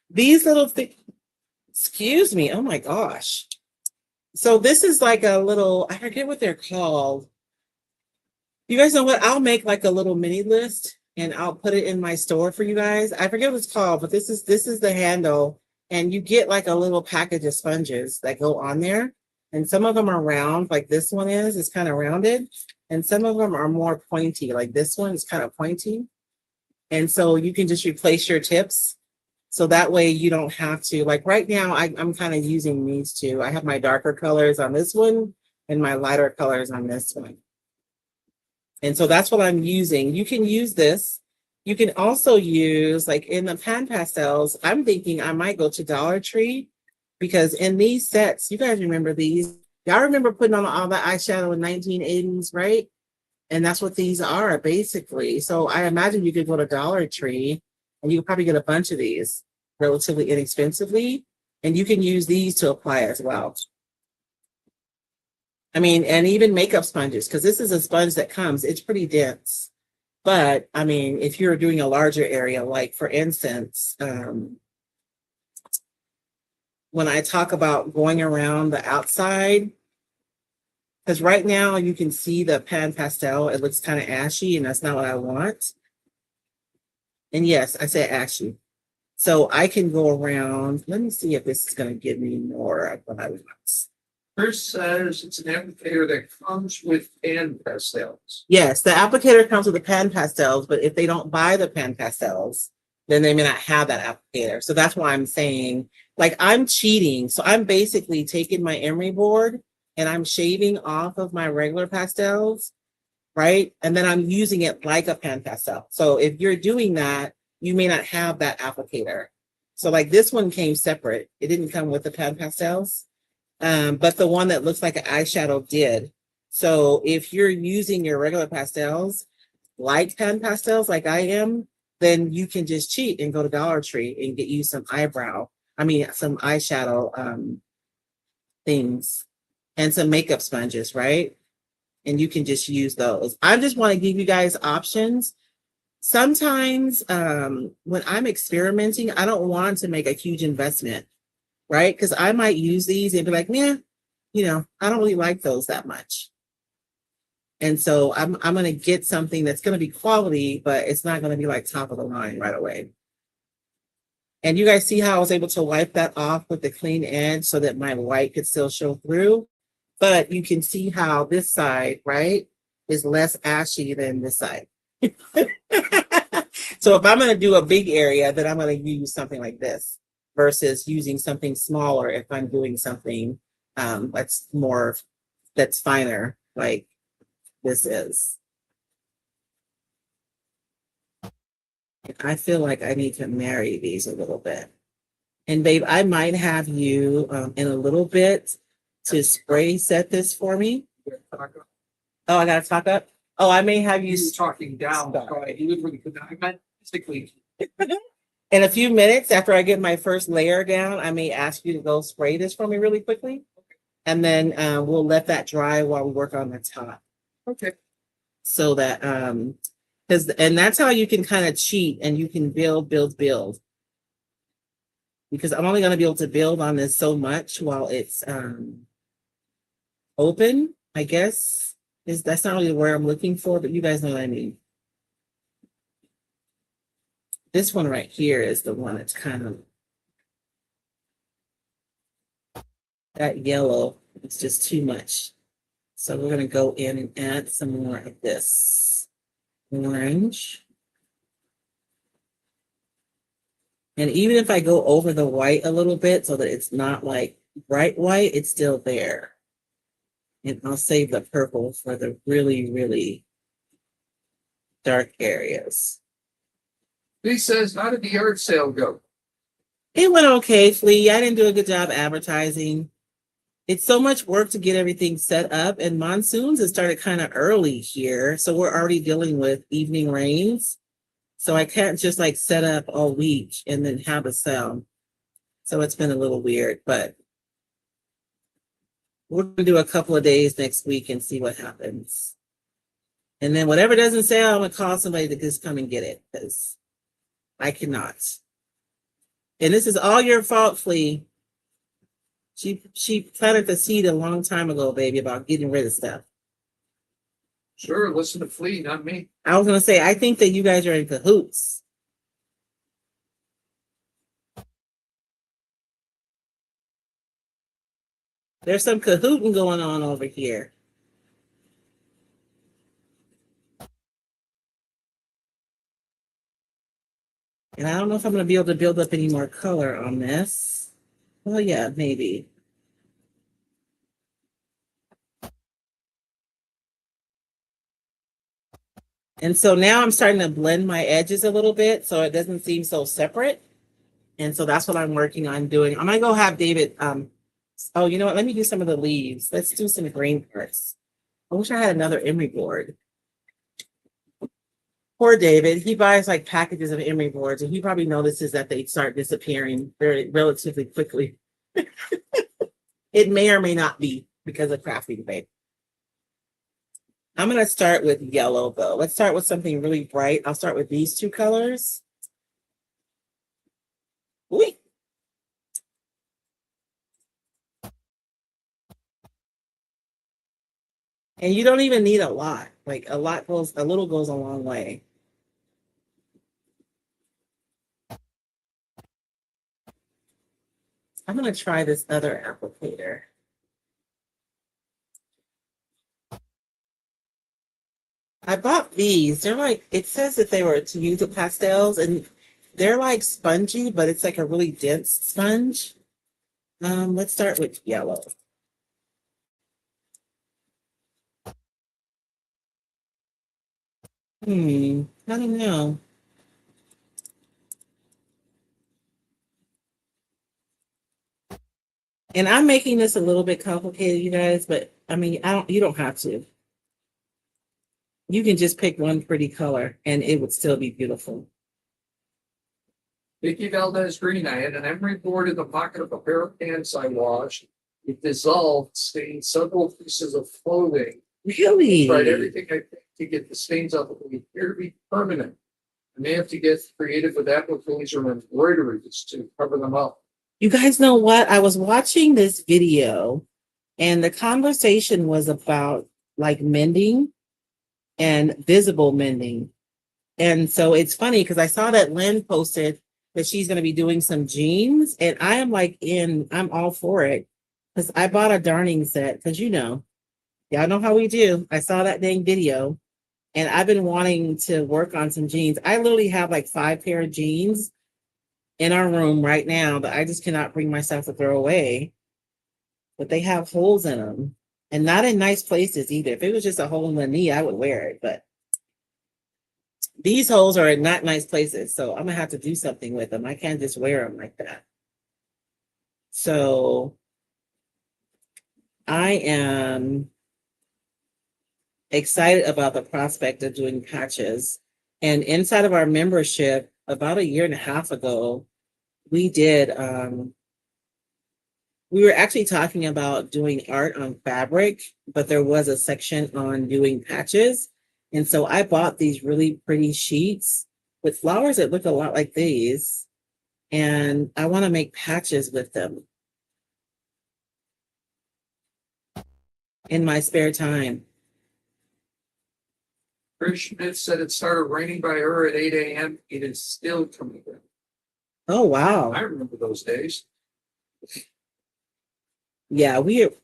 these little things, excuse me. Oh my gosh. So this is like a little, I forget what they're called. You guys know what? I'll make like a little mini list and I'll put it in my store for you guys. I forget what it's called, but this is the handle, and you get like a little package of sponges that go on there. And some of them are round, like this one is, it's kind of rounded. And some of them are more pointy, like this one is kind of pointy. And so you can just replace your tips. So that way you don't have to, like right now, I'm kind of using these two. I have my darker colors on this one and my lighter colors on this one. And so that's what I'm using. You can use this. You can also use, like in the pan pastels, I'm thinking I might go to Dollar Tree, because in these sets, you guys remember these. Y'all remember putting on all the eyeshadow in 1980s, right? And that's what these are basically. So I imagine you could go to Dollar Tree and you could probably get a bunch of these relatively inexpensively. And you can use these to apply as well. I mean, and even makeup sponges, because this is a sponge that comes, it's pretty dense. But I mean, if you're doing a larger area, like for instance, when I talk about going around the outside, because right now you can see the pan pastel, it looks kind of ashy, and that's not what I want. And yes, I said ashy. So I can go around. Let me see if this is going to give me more of what I want. Chris says it's an applicator that comes with pan pastels. Yes, the applicator comes with the pan pastels, but if they don't buy the pan pastels, then they may not have that applicator. So that's why I'm saying, like, I'm cheating. So I'm basically taking my emery board and I'm shaving off of my regular pastels, right? And then I'm using it like a pan pastel. So if you're doing that, you may not have that applicator. So like this one came separate. It didn't come with the pan pastels, but the one that looks like an eyeshadow did. So if you're using your regular pastels, like pan pastels, like I am, then you can just cheat and go to Dollar Tree and get you some some eyeshadow things and some makeup sponges, right? And you can just use those. I just want to give you guys options. Sometimes when I'm experimenting, I don't want to make a huge investment, right? Because I might use these and be like, yeah, you know, I don't really like those that much. And so I'm going to get something that's going to be quality, but it's not going to be like top of the line right away. And you guys see how I was able to wipe that off with the clean edge so that my white could still show through. But you can see how this side, right, is less ashy than this side. So if I'm going to do a big area, then I'm going to use something like this versus using something smaller if I'm doing something that's more that's finer, like this is. I feel like I need to marry these a little bit. And babe, I might have you in a little bit to spray set this for me. Oh, I gotta talk up. Oh, I may have you You talking down, Stop. so I literally could not, I meant physically. in a few minutes after I get my first layer down. I may ask you to go spray this for me really quickly, and then we'll let that dry while we work on the top. Okay. So that because and that's how you can kind of cheat and you can build. Because I'm only going to be able to build on this so much while it's open, I guess. That's not really where I'm looking for, but you guys know what I mean. This one right here is the one that's kind of that yellow. It's just too much. So we're going to go in and add some more of this orange. And even if I go over the white a little bit so that it's not like bright white, it's still there. And I'll save the purple for the really, really dark areas. He says, how did the yard sale go? It went okay, Flea. I didn't do a good job advertising. It's so much work to get everything set up, and monsoons have started kind of early here. So we're already dealing with evening rains. So I can't just like set up all week and then have a sale. So it's been a little weird, but we're going to do a couple of days next week and see what happens. And then whatever doesn't sell, I'm going to call somebody to just come and get it because I cannot. And this is all your fault, Flea. She planted the seed a long time ago, baby, about getting rid of stuff. Sure, listen to Flea, not me. I was going to say, I think that you guys are in cahoots. There's some cahooting going on over here. And I don't know if I'm going to be able to build up any more color on this. Well, yeah, maybe. And so now I'm starting to blend my edges a little bit so it doesn't seem so separate. And so that's what I'm working on doing. I'm going to go have David, oh, you know what? Let me do some of the leaves. Let's do some green parts. I wish I had another emery board. Poor David. He buys like packages of emery boards, and he probably notices that they start disappearing very relatively quickly. It may or may not be because of crafting, babe. I'm going to start with yellow, though. Let's start with something really bright. I'll start with these two colors. Wait. And you don't even need a lot. Like a little goes a long way. I'm going to try this other applicator. I bought these. They're like, it says that they were to use with pastels, and they're like spongy, but it's like a really dense sponge. Let's start with yellow. I don't know. And I'm making this a little bit complicated, you guys, but I mean, you don't have to. You can just pick one pretty color and it would still be beautiful. Vicky Valdez Green, I had an emery board in the pocket of a pair of pants I washed. It dissolved, stained several pieces of clothing. Really? Tried everything I could to get the stains out, but they appear to be permanent. I may have to get creative with appliques or embroideries to cover them up. You guys know what? I was watching this video and the conversation was about like mending and visible mending. And so it's funny because I saw that Lynn posted that she's going to be doing some jeans, and I am like I'm all for it because I bought a darning set because y'all know how we do. I saw that dang video and I've been wanting to work on some jeans. I literally have like 5 pair of jeans in our room right now that I just cannot bring myself to throw away, but they have holes in them. And not in nice places either. If it was just a hole in the knee, I would wear it, but these holes are in not nice places. So I'm gonna have to do something with them. I can't just wear them like that. So I am excited about the prospect of doing patches. And inside of our membership, about a year and a half ago, we did, we were actually talking about doing art on fabric, but there was a section on doing patches. And so I bought these really pretty sheets with flowers that look a lot like these. And I want to make patches with them in my spare time. Chris Schmidt said it started raining by her at 8 a.m. It is still coming in. Oh, wow. I remember those days. Yeah, we've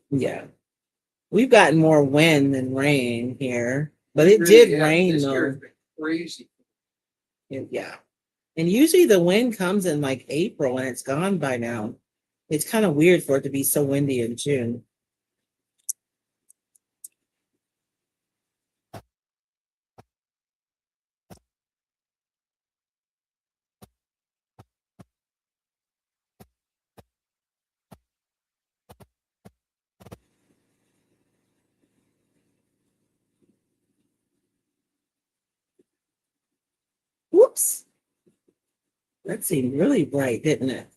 gotten more wind than rain here, but it Really, did yeah, rain this year though. has been crazy. Yeah. And usually the wind comes in like April and it's gone by now. It's kind of weird for it to be so windy in June. Whoops. That seemed really bright, didn't it?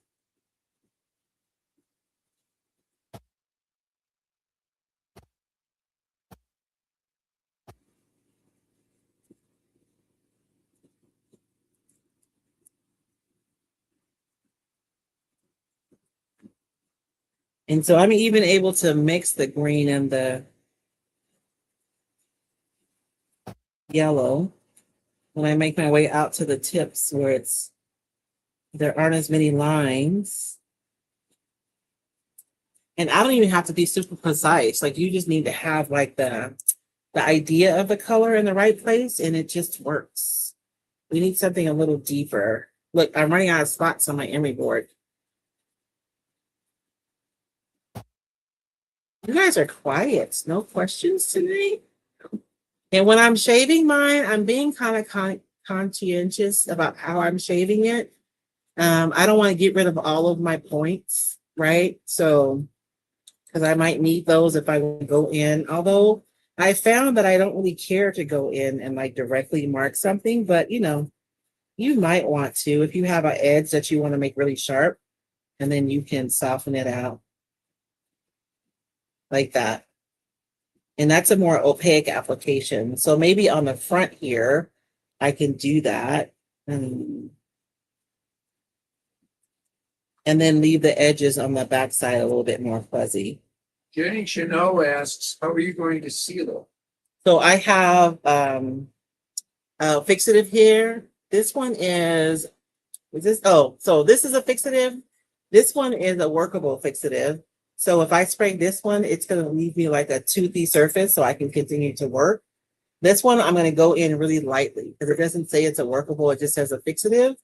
And so I'm even able to mix the green and the yellow when I make my way out to the tips where there aren't as many lines. And I don't even have to be super precise. Like you just need to have like the idea of the color in the right place and it just works. We need something a little deeper. Look, I'm running out of spots on my emery board. You guys are quiet. No questions today? And when I'm shaving mine, I'm being kind of conscientious about how I'm shaving it. I don't want to get rid of all of my points, right? So, because I might need those if I go in. Although I found that I don't really care to go in and like directly mark something, but you might want to if you have an edge that you want to make really sharp, and then you can soften it out like that. And that's a more opaque application. So maybe on the front here, I can do that. And then leave the edges on the back side a little bit more fuzzy. Jenny Chanel asks, how are you going to seal it? So I have a fixative here. This one is this, oh, so this is a fixative. This one is a workable fixative. So if I spray this one, it's going to leave me like a toothy surface so I can continue to work. This one, I'm going to go in really lightly because it doesn't say it's a workable, it just says a fixative.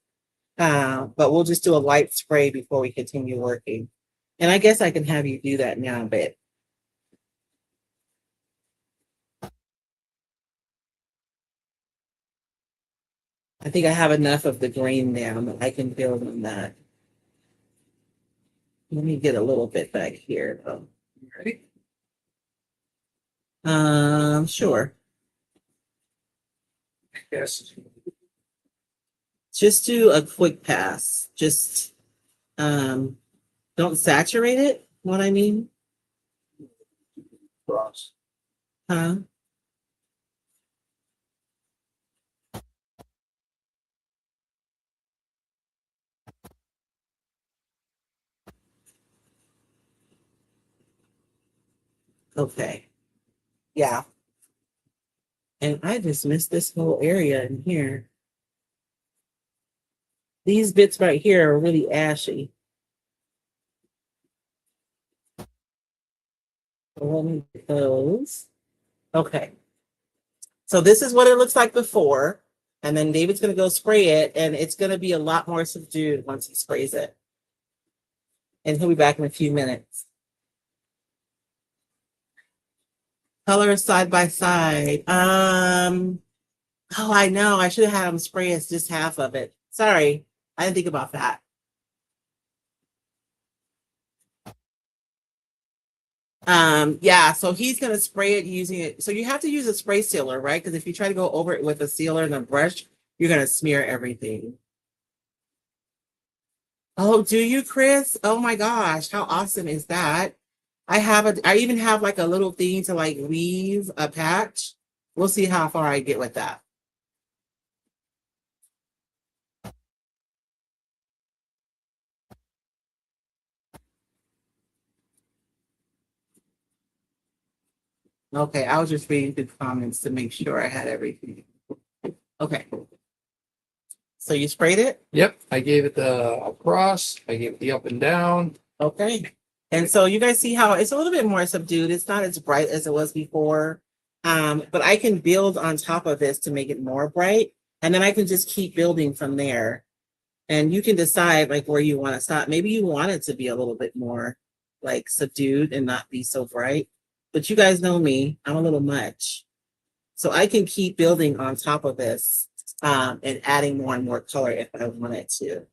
But we'll just do a light spray before we continue working. And I guess I can have you do that now, babe. I think I have enough of the green now that I can build on that. Let me get a little bit back here though. Ready? Sure. Yes. Just do a quick pass. Just don't saturate it. What I mean? Cross. Huh? Okay. Yeah. And I just missed this whole area in here. These bits right here are really ashy. So let me get those. Okay. So this is what it looks like before. And then David's going to go spray it. And it's going to be a lot more subdued once he sprays it. And he'll be back in a few minutes. Colors side by side. Oh, I know. I should have had him spray us just half of it. Sorry. I didn't think about that. Yeah, so he's gonna spray it using it. So you have to use a spray sealer, right? Because if you try to go over it with a sealer and a brush, you're gonna smear everything. Oh, do you, Chris? Oh my gosh, how awesome is that? I even have like a little thing to like leave a patch. We'll see how far I get with that. Okay, I was just reading the comments to make sure I had everything. Okay. So you sprayed it? Yep, I gave it the across, I gave it the up and down. Okay. And so you guys see how it's a little bit more subdued. It's not as bright as it was before. But I can build on top of this to make it more bright. And then I can just keep building from there. And you can decide like where you want to stop. Maybe you want it to be a little bit more like subdued and not be so bright. But you guys know me, I'm a little much. So I can keep building on top of this and adding more and more color if I wanted to.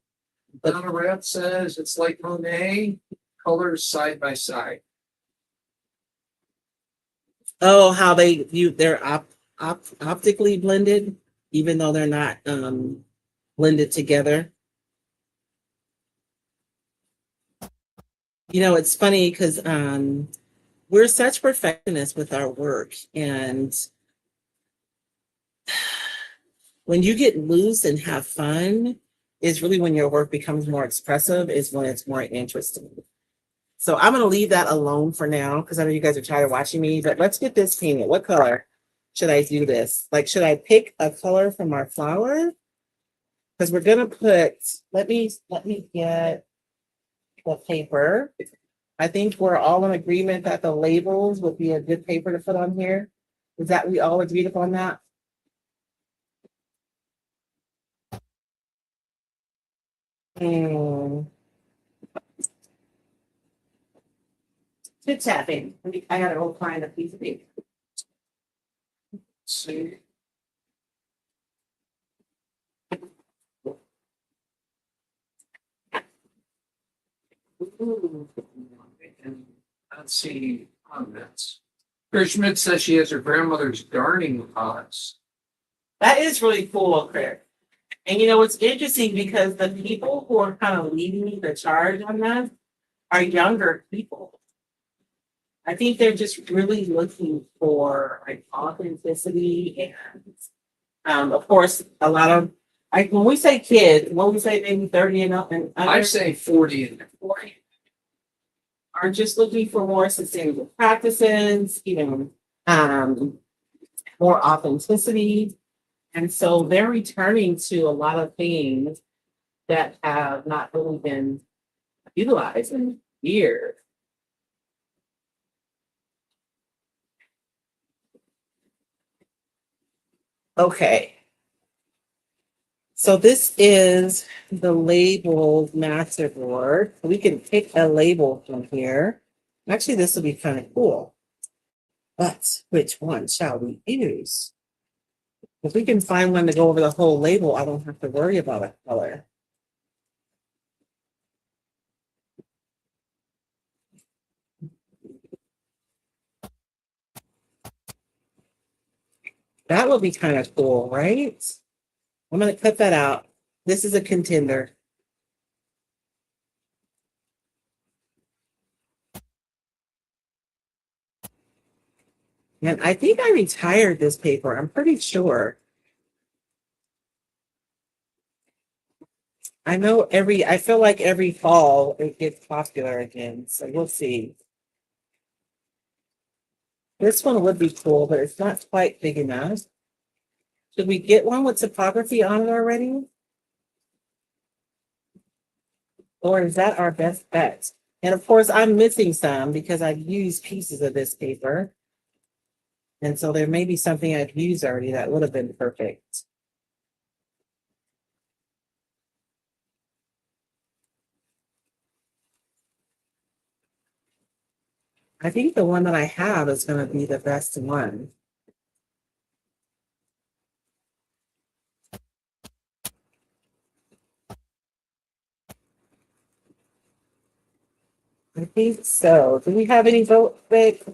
Donna Rat says it's like Monet, colors side by side. Oh, how they're optically blended, even though they're not blended together. You know, it's funny because we're such perfectionists with our work, and when you get loose and have fun, is really when your work becomes more expressive, is when it's more interesting. So I'm gonna leave that alone for now because I know you guys are tired of watching me, but let's get this painted. What color should I do this? Like, should I pick a color from our flower? Because we're gonna put, let me get the paper. I think we're all in agreement that the labels would be a good paper to put on here. Is that we all agreed upon that? Hmm. Good tapping. I gotta go find a piece of paper. See, Ooh. and let's see comments. Chris Schmidt says she has her grandmother's gardening pots. That is really cool, Chris. And you know, it's interesting because the people who are kind of leading the charge on that are younger people. I think they're just really looking for like authenticity and of course a lot of like when we say kids, when we say maybe 30 and up and I under say 40 and 40 are just looking for more sustainable practices, you know, more authenticity. And so they're returning to a lot of things that have not really been utilized in years. Okay. So this is the label masterboard. We can pick a label from here. Actually, this will be kind of cool. But which one shall we use? If we can find one to go over the whole label, I don't have to worry about a color. That would be kind of cool, right? I'm going to cut that out. This is a contender. And I think I retired this paper. I'm pretty sure. I feel like every fall it gets popular again. So we'll see. This one would be cool, but it's not quite big enough. Should we get one with topography on it already? Or is that our best bet? And of course, I'm missing some because I've used pieces of this paper. And so there may be something I've used already that would have been perfect. I think the one that I have is going to be the best one. I think so. Do we have any vote, Vic?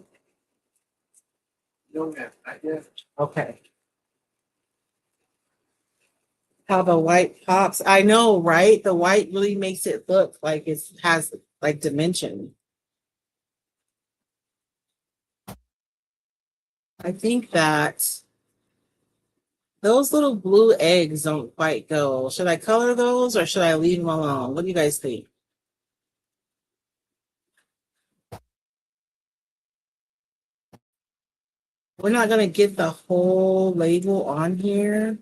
No, ma'am, not yet. Okay. How the white pops. I know, right? The white really makes it look like it has like dimension. I think that those little blue eggs don't quite go. Should I color those or should I leave them alone? What do you guys think? We're not going to get the whole label on here.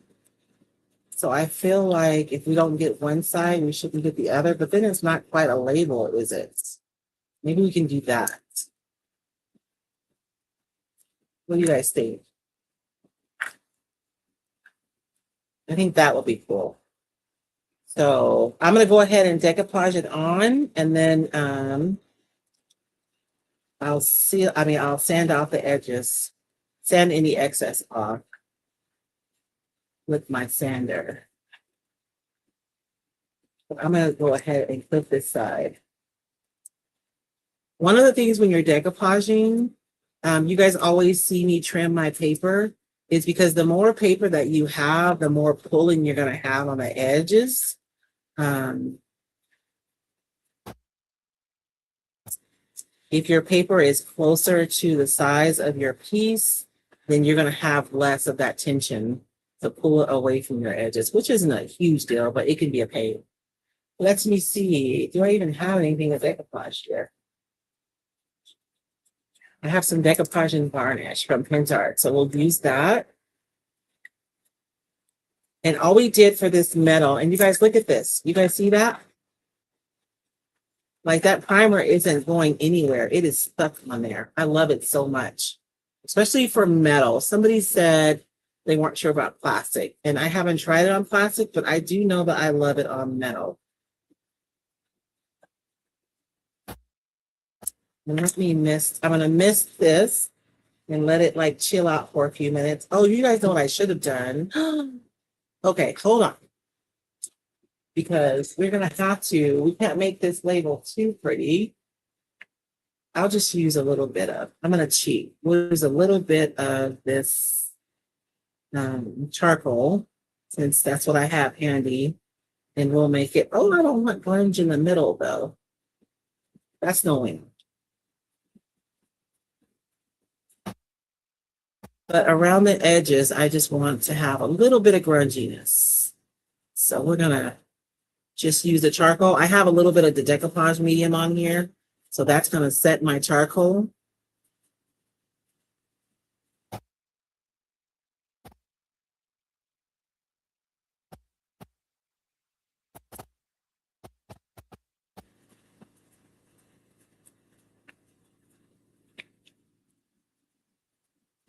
So I feel like if we don't get one side, we shouldn't get the other, but then it's not quite a label, is it? Maybe we can do that. What do you guys think? I think that would be cool. So I'm going to go ahead and decoupage it on, and then I'll sand off the edges, sand any excess off with my sander. I'm going to go ahead and clip this side. One of the things when you're decoupaging, you guys always see me trim my paper, is because the more paper that you have, the more pulling you're going to have on the edges. If your paper is closer to the size of your piece, then you're going to have less of that tension to pull it away from your edges, which isn't a huge deal, but it can be a pain. Let me see. Do I even have anything that's decoupage here? I have some decoupage and varnish from Pintart, so we'll use that. And all we did for this metal, and you guys look at this. You guys see that? Like that primer isn't going anywhere. It is stuck on there. I love it so much, especially for metal. Somebody said they weren't sure about plastic, and I haven't tried it on plastic, but I do know that I love it on metal. And let me mist. I'm going to mist this and let it like chill out for a few minutes. Oh, you guys know what I should have done. Okay, hold on. Because we're going to have to, we can't make this label too pretty. I'll just use a little bit of, I'm going to cheat. We'll use a little bit of this charcoal, since that's what I have handy. And we'll make it, oh, I don't want grunge in the middle though. That's no win. But around the edges, I just want to have a little bit of grunginess. So we're going to just use the charcoal. I have a little bit of the decoupage medium on here. So that's going to set my charcoal.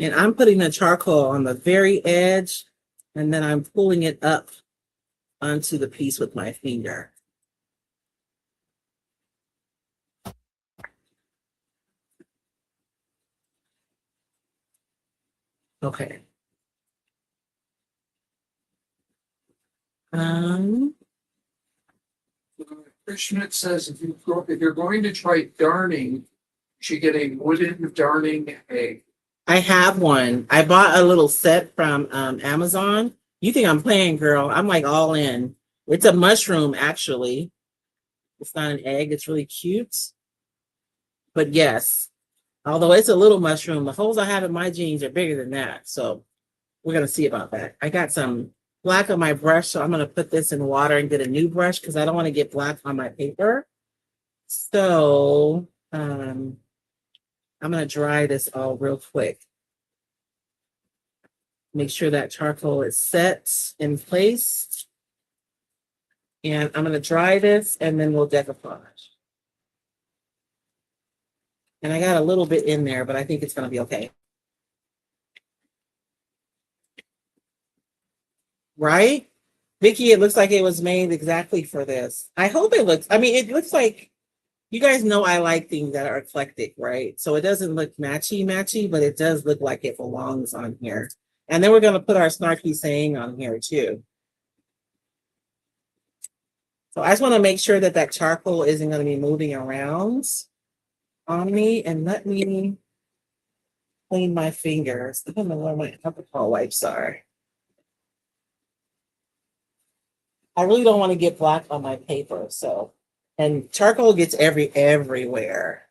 And I'm putting the charcoal on the very edge, and then I'm pulling it up onto the piece with my finger. Okay. Chris Schmidt says if you're going to try darning, you should get a wooden darning egg. I have one. I bought a little set from Amazon. You think I'm playing, girl? I'm like all in. It's a mushroom, actually. It's not an egg. It's really cute. But yes, although it's a little mushroom, the holes I have in my jeans are bigger than that. So we're going to see about that. I got some black on my brush, so I'm going to put this in water and get a new brush because I don't want to get black on my paper. So I'm going to dry this all real quick. Make sure that charcoal is set in place. And I'm going to dry this and then we'll decoupage. And I got a little bit in there, but I think it's going to be okay. Right? Vicki, it looks like it was made exactly for this. I hope it looks, I mean, it looks like You guys know I like things that are eclectic, right? So it doesn't look matchy, but it does look like it belongs on here. And then we're going to put our snarky saying on here too. So I just want to make sure that that charcoal isn't going to be moving around on me. And let me clean my fingers. I don't know where my alcohol wipes are. I really don't want to get black on my paper. So, and charcoal gets everywhere.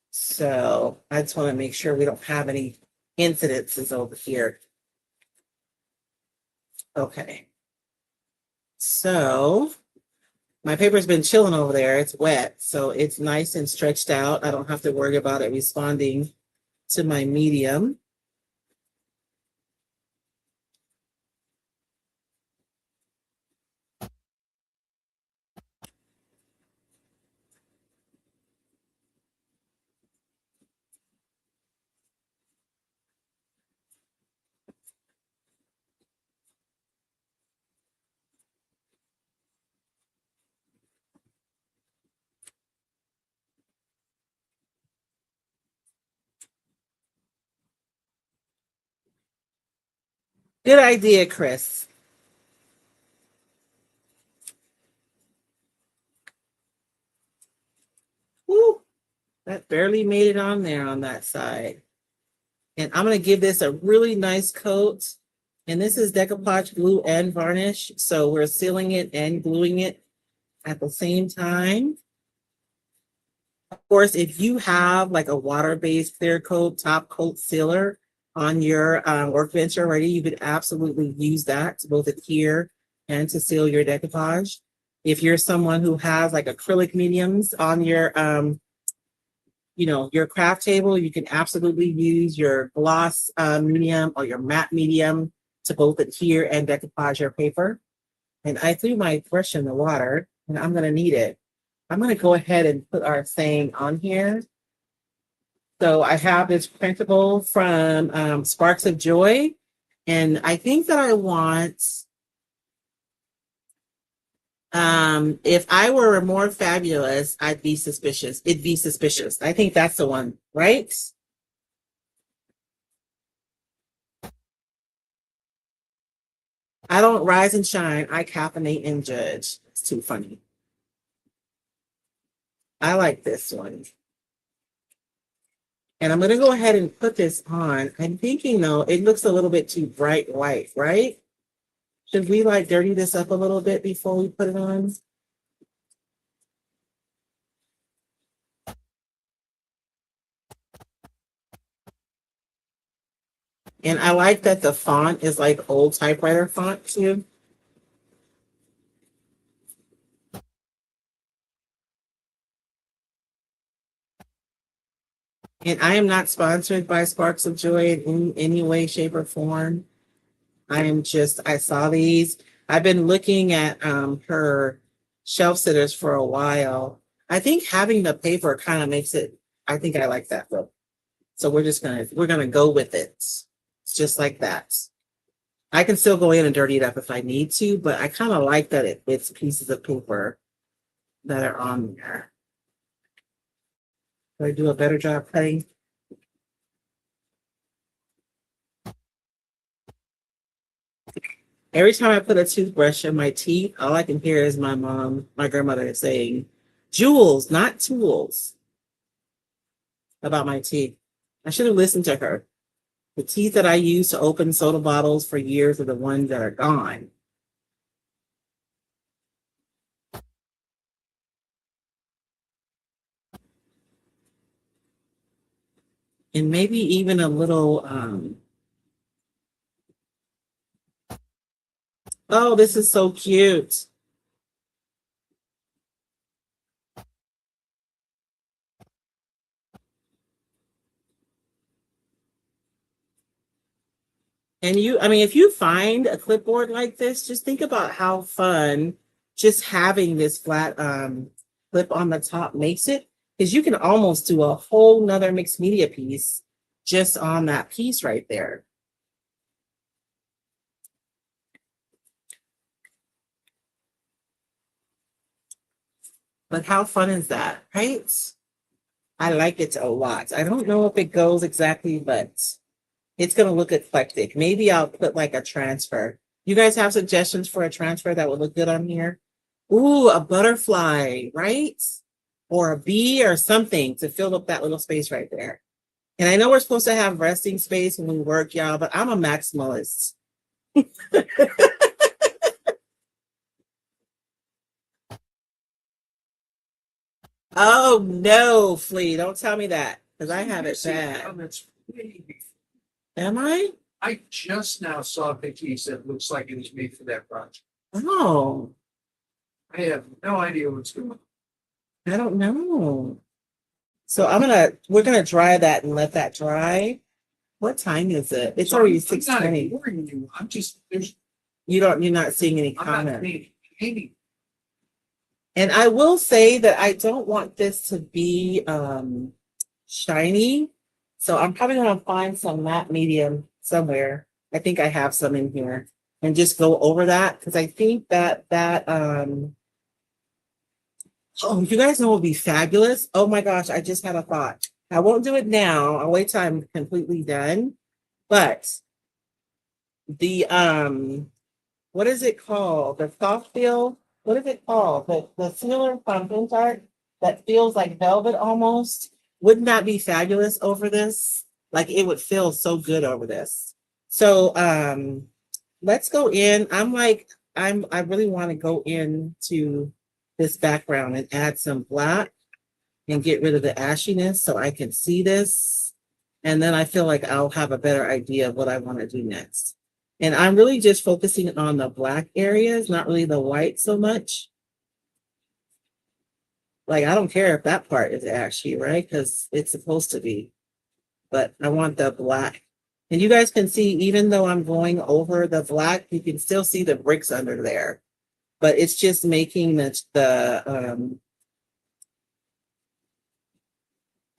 So I just want to make sure we don't have any incidences over here. Okay. So my paper's been chilling over there. It's wet, so it's nice and stretched out. I don't have to worry about it responding to my medium. Good idea, Chris. Woo, that barely made it on there on that side. And I'm going to give this a really nice coat. And this is decoupage glue and varnish. So we're sealing it and gluing it at the same time. Of course, if you have like a water-based clear coat, top coat sealer on your workbench already, you could absolutely use that to both adhere and to seal your decoupage. If you're someone who has like acrylic mediums on your your craft table, you can absolutely use your gloss medium or your matte medium to both adhere and decoupage your paper. And I threw my brush in the water and I'm going to need it. I'm going to go ahead and put our saying on here. So I have this printable from Sparks of Joy. And I think that I want, if I were more fabulous, I'd be suspicious. It'd be suspicious. I think that's the one, right? I don't rise and shine. I caffeinate and judge. It's too funny. I like this one. And I'm going to go ahead and put this on. I'm thinking, though, it looks a little bit too bright white, right? Should we like dirty this up a little bit before we put it on? And I like that the font is like old typewriter font too. And I am not sponsored by Sparks of Joy in any way, shape, or form. I saw these. I've been looking at her shelf sitters for a while. I think having the paper kind of makes it, I think I like that look. So we're gonna go with it. It's just like that. I can still go in and dirty it up if I need to, but I kind of like that it's pieces of paper that are on there. Do I do a better job cutting? Every time I put a toothbrush in my teeth, all I can hear is my grandmother saying, "Jewels, not tools," about my teeth. I should have listened to her. The teeth that I use to open soda bottles for years are the ones that are gone. And maybe even a little, oh, this is so cute. And I mean, if you find a clipboard like this, just think about how fun just having this flat clip on the top makes it, because you can almost do a whole nother mixed media piece just on that piece right there. But how fun is that, right? I like it a lot. I don't know if it goes exactly, but it's going to look eclectic. Maybe I'll put like a transfer. You guys have suggestions for a transfer that would look good on here? Ooh, a butterfly, right? Or a bee or something to fill up that little space right there. And I know we're supposed to have resting space when we work, y'all, but I'm a maximalist. Oh no, Flea, don't tell me that because I have it bad. Comments way before. Am I? I just now saw a piece that looks like it was made for that project. Oh, I have no idea what's going on. I don't know. So we're gonna dry that and let that dry. What time is it? It's So already I'm not 6:20. ignoring you. I'm just, You're not seeing any I'm not comment. being any. And I will say that I don't want this to be shiny. So I'm probably gonna find some matte medium somewhere. I think I have some in here and just go over that because I think that oh, you guys know what would be fabulous? Oh my gosh, I just had a thought. I won't do it now. I'll wait till I'm completely done. But the what is it called? The soft feel, what is it called? The sealer from Pintart that feels like velvet almost. Wouldn't that be fabulous over this? Like it would feel so good over this. So let's go in. I really want to go into this background and add some black and get rid of the ashiness so I can see this. And then I feel like I'll have a better idea of what I want to do next. And I'm really just focusing on the black areas, not really the white so much. Like, I don't care if that part is ashy, right? Because it's supposed to be. But I want the black. And you guys can see, even though I'm going over the black, you can still see the bricks under there. But it's just making the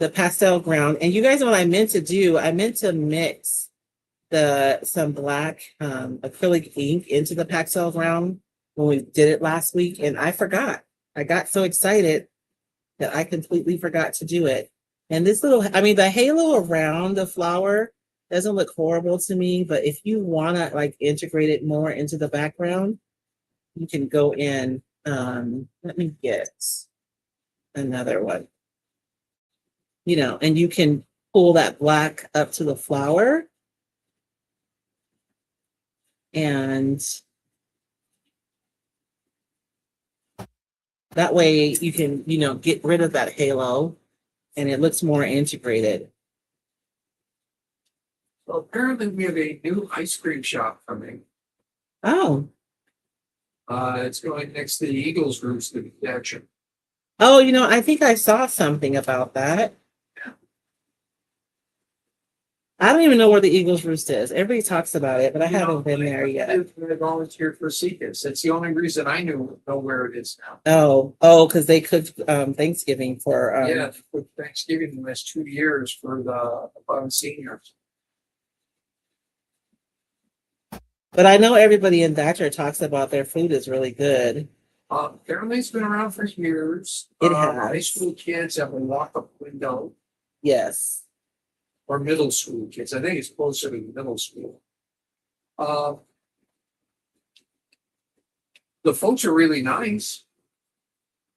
pastel ground. And you guys know what I meant to do? I meant to mix some black acrylic ink into the pastel ground when we did it last week, and I forgot. I got so excited that I completely forgot to do it. And this little, I mean, the halo around the flower doesn't look horrible to me, but if you want to like integrate it more into the background, you can go in. Let me get another one. You know, and you can pull that black up to the flower. And that way you can, you know, get rid of that halo and it looks more integrated. Well, apparently we have a new ice cream shop coming. Oh. It's going next to the Eagles Roost action. Oh, you know, I think I saw something about that. I don't even know where the Eagles Roost is. Everybody talks about it, but I haven't been there yet. I volunteered for Seekers. That's the only reason I know where it is now. Oh, because they cooked Thanksgiving for Yeah, for Thanksgiving the last 2 years for the seniors. But I know everybody in Thatcher talks about their food is really good. Apparently it's been around for years. It has. High school kids have a walk-up window, Yes. or middle school kids. I think it's closer to middle school. The folks are really nice.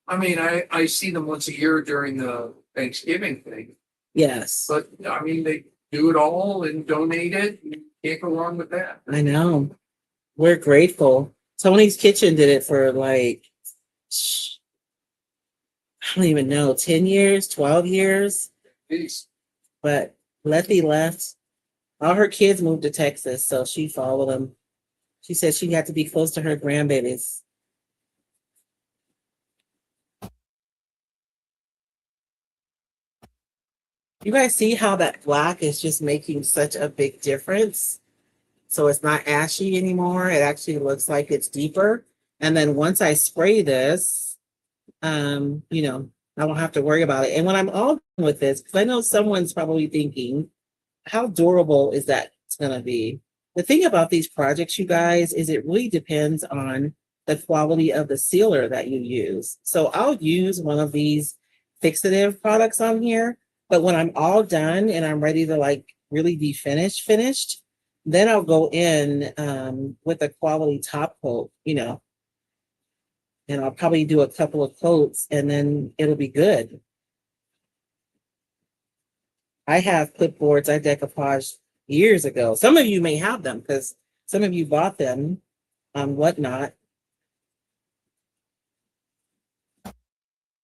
I mean, I see them once a year during the Thanksgiving thing, Yes. but I mean, they do it all and donate it. You can't go wrong with that. I know. We're grateful. Tony's Kitchen did it for like, I don't even know, 10 years, 12 years. Peace. But Letty left. All her kids moved to Texas, so she followed them. She said she had to be close to her grandbabies. You guys see how that black is just making such a big difference? So it's not ashy anymore. It actually looks like it's deeper. And then once I spray this, you know, I won't have to worry about it. And when I'm all done with this, because I know someone's probably thinking, how durable is that going to be? The thing about these projects, you guys, is it really depends on the quality of the sealer that you use. So I'll use one of these fixative products on here, but when I'm all done and I'm ready to like really be finished, then I'll go in with a quality top coat, you know, and I'll probably do a couple of coats and then it'll be good. I have clipboards I decoupaged years ago. Some of you may have them because some of you bought them on Whatnot.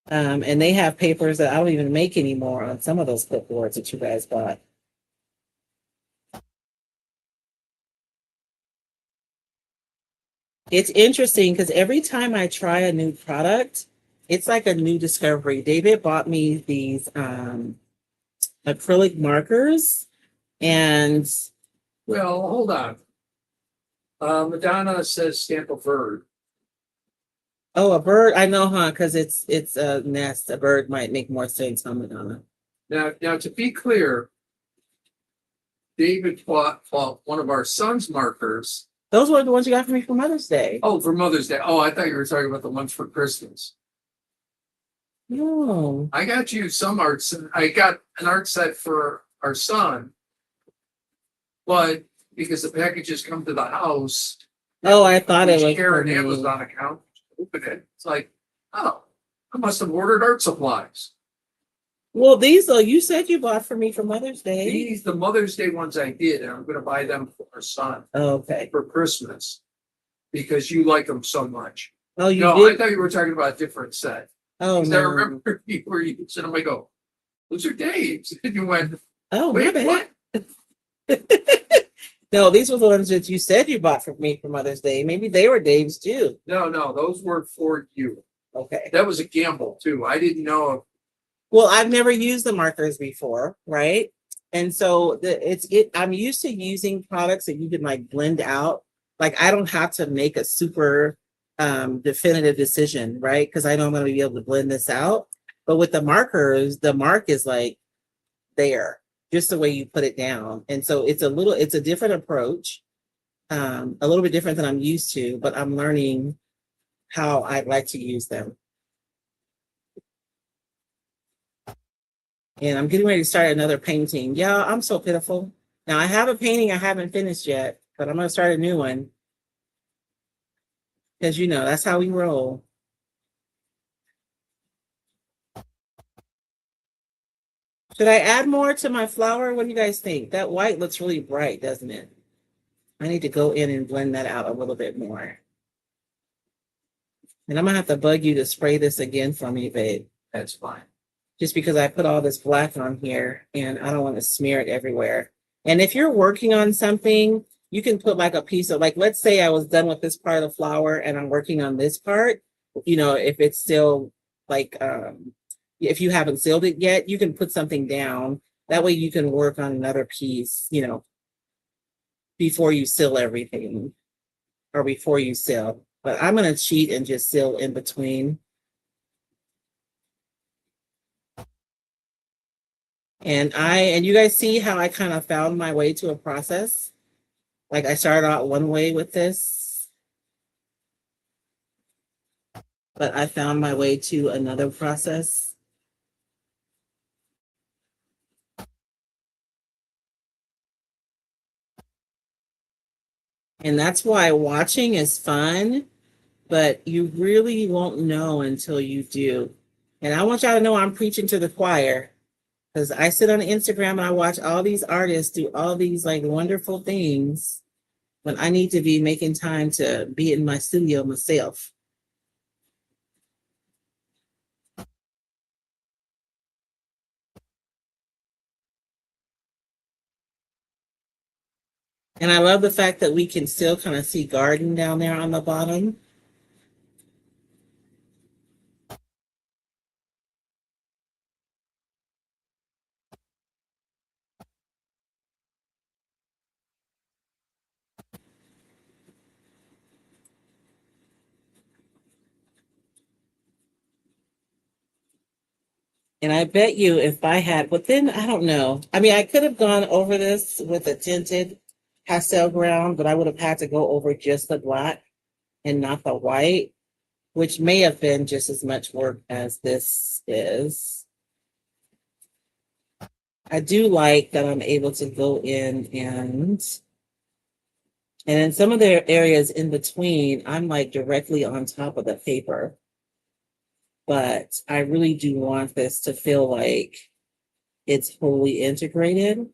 And they have papers that I don't even make anymore on some of those clipboards that you guys bought. It's interesting because every time I try a new product, it's like a new discovery. David bought me these acrylic markers and Well, hold on. Madonna says stamp a bird. oh, a bird. I know, huh? Because it's a nest. A bird might make more sense on Madonna. Now to be clear, David bought one of our son's markers. Those were the ones you got for me for Mother's Day. Oh, for Mother's Day. Oh, I thought you were talking about the ones for Christmas. No. I got you some arts. I got an art set for our son, but because the packages come to the house. Oh, I thought it was share for an me. Amazon account. Open it. It's like, oh, I must have ordered art supplies. Well, these though, you said you bought for me for Mother's Day. These, the Mother's Day ones I did, and I'm going to buy them for our son Okay. for Christmas because you like them so much. Oh, you No, I did? thought you were talking about a different set. Oh, Because I no. remember you were using them. I go, those are Dave's. And you went, Oh, my wait, bad. what? No, these were the ones that you said you bought for me for Mother's Day. Maybe they were Dave's too. No, those were for you. Okay. That was a gamble too. I didn't know. Well, I've never used the markers before, right? And so I'm used to using products that you can like blend out. Like I don't have to make a super definitive decision, right? Because I know I'm going to be able to blend this out. But with the markers, the mark is like there, just the way you put it down. And so it's a different approach, a little bit different than I'm used to, but I'm learning how I'd like to use them. And I'm getting ready to start another painting. Yeah, I'm so pitiful. Now I have a painting I haven't finished yet, but I'm going to start a new one. Because, you know, that's how we roll. Should I add more to my flower? What do you guys think? That white looks really bright, doesn't it? I need to go in and blend that out a little bit more. And I'm going to have to bug you to spray this again for me, babe. That's fine. Just because I put all this black on here and I don't want to smear it everywhere. And if you're working on something, you can put like a piece of, like, let's say I was done with this part of the flower and I'm working on this part, you know, if it's still like, if you haven't sealed it yet, you can put something down. That way you can work on another piece, you know, before you seal everything or before you seal. But I'm going to cheat and just seal in between. And you guys see how I kind of found my way to a process? Like I started out one way with this, but I found my way to another process. And that's why watching is fun, but you really won't know until you do. And I want y'all to know I'm preaching to the choir. Because I sit on Instagram and I watch all these artists do all these like wonderful things when I need to be making time to be in my studio myself. And I love the fact that we can still kind of see garden down there on the bottom. And I bet you if I had, but then I don't know. I mean, I could have gone over this with a tinted pastel ground, but I would have had to go over just the black. and not the white, which may have been just as much work as this is. I do like that I'm able to go in and in some of the areas in between, I'm like directly on top of the paper. But I really do want this to feel like it's wholly integrated.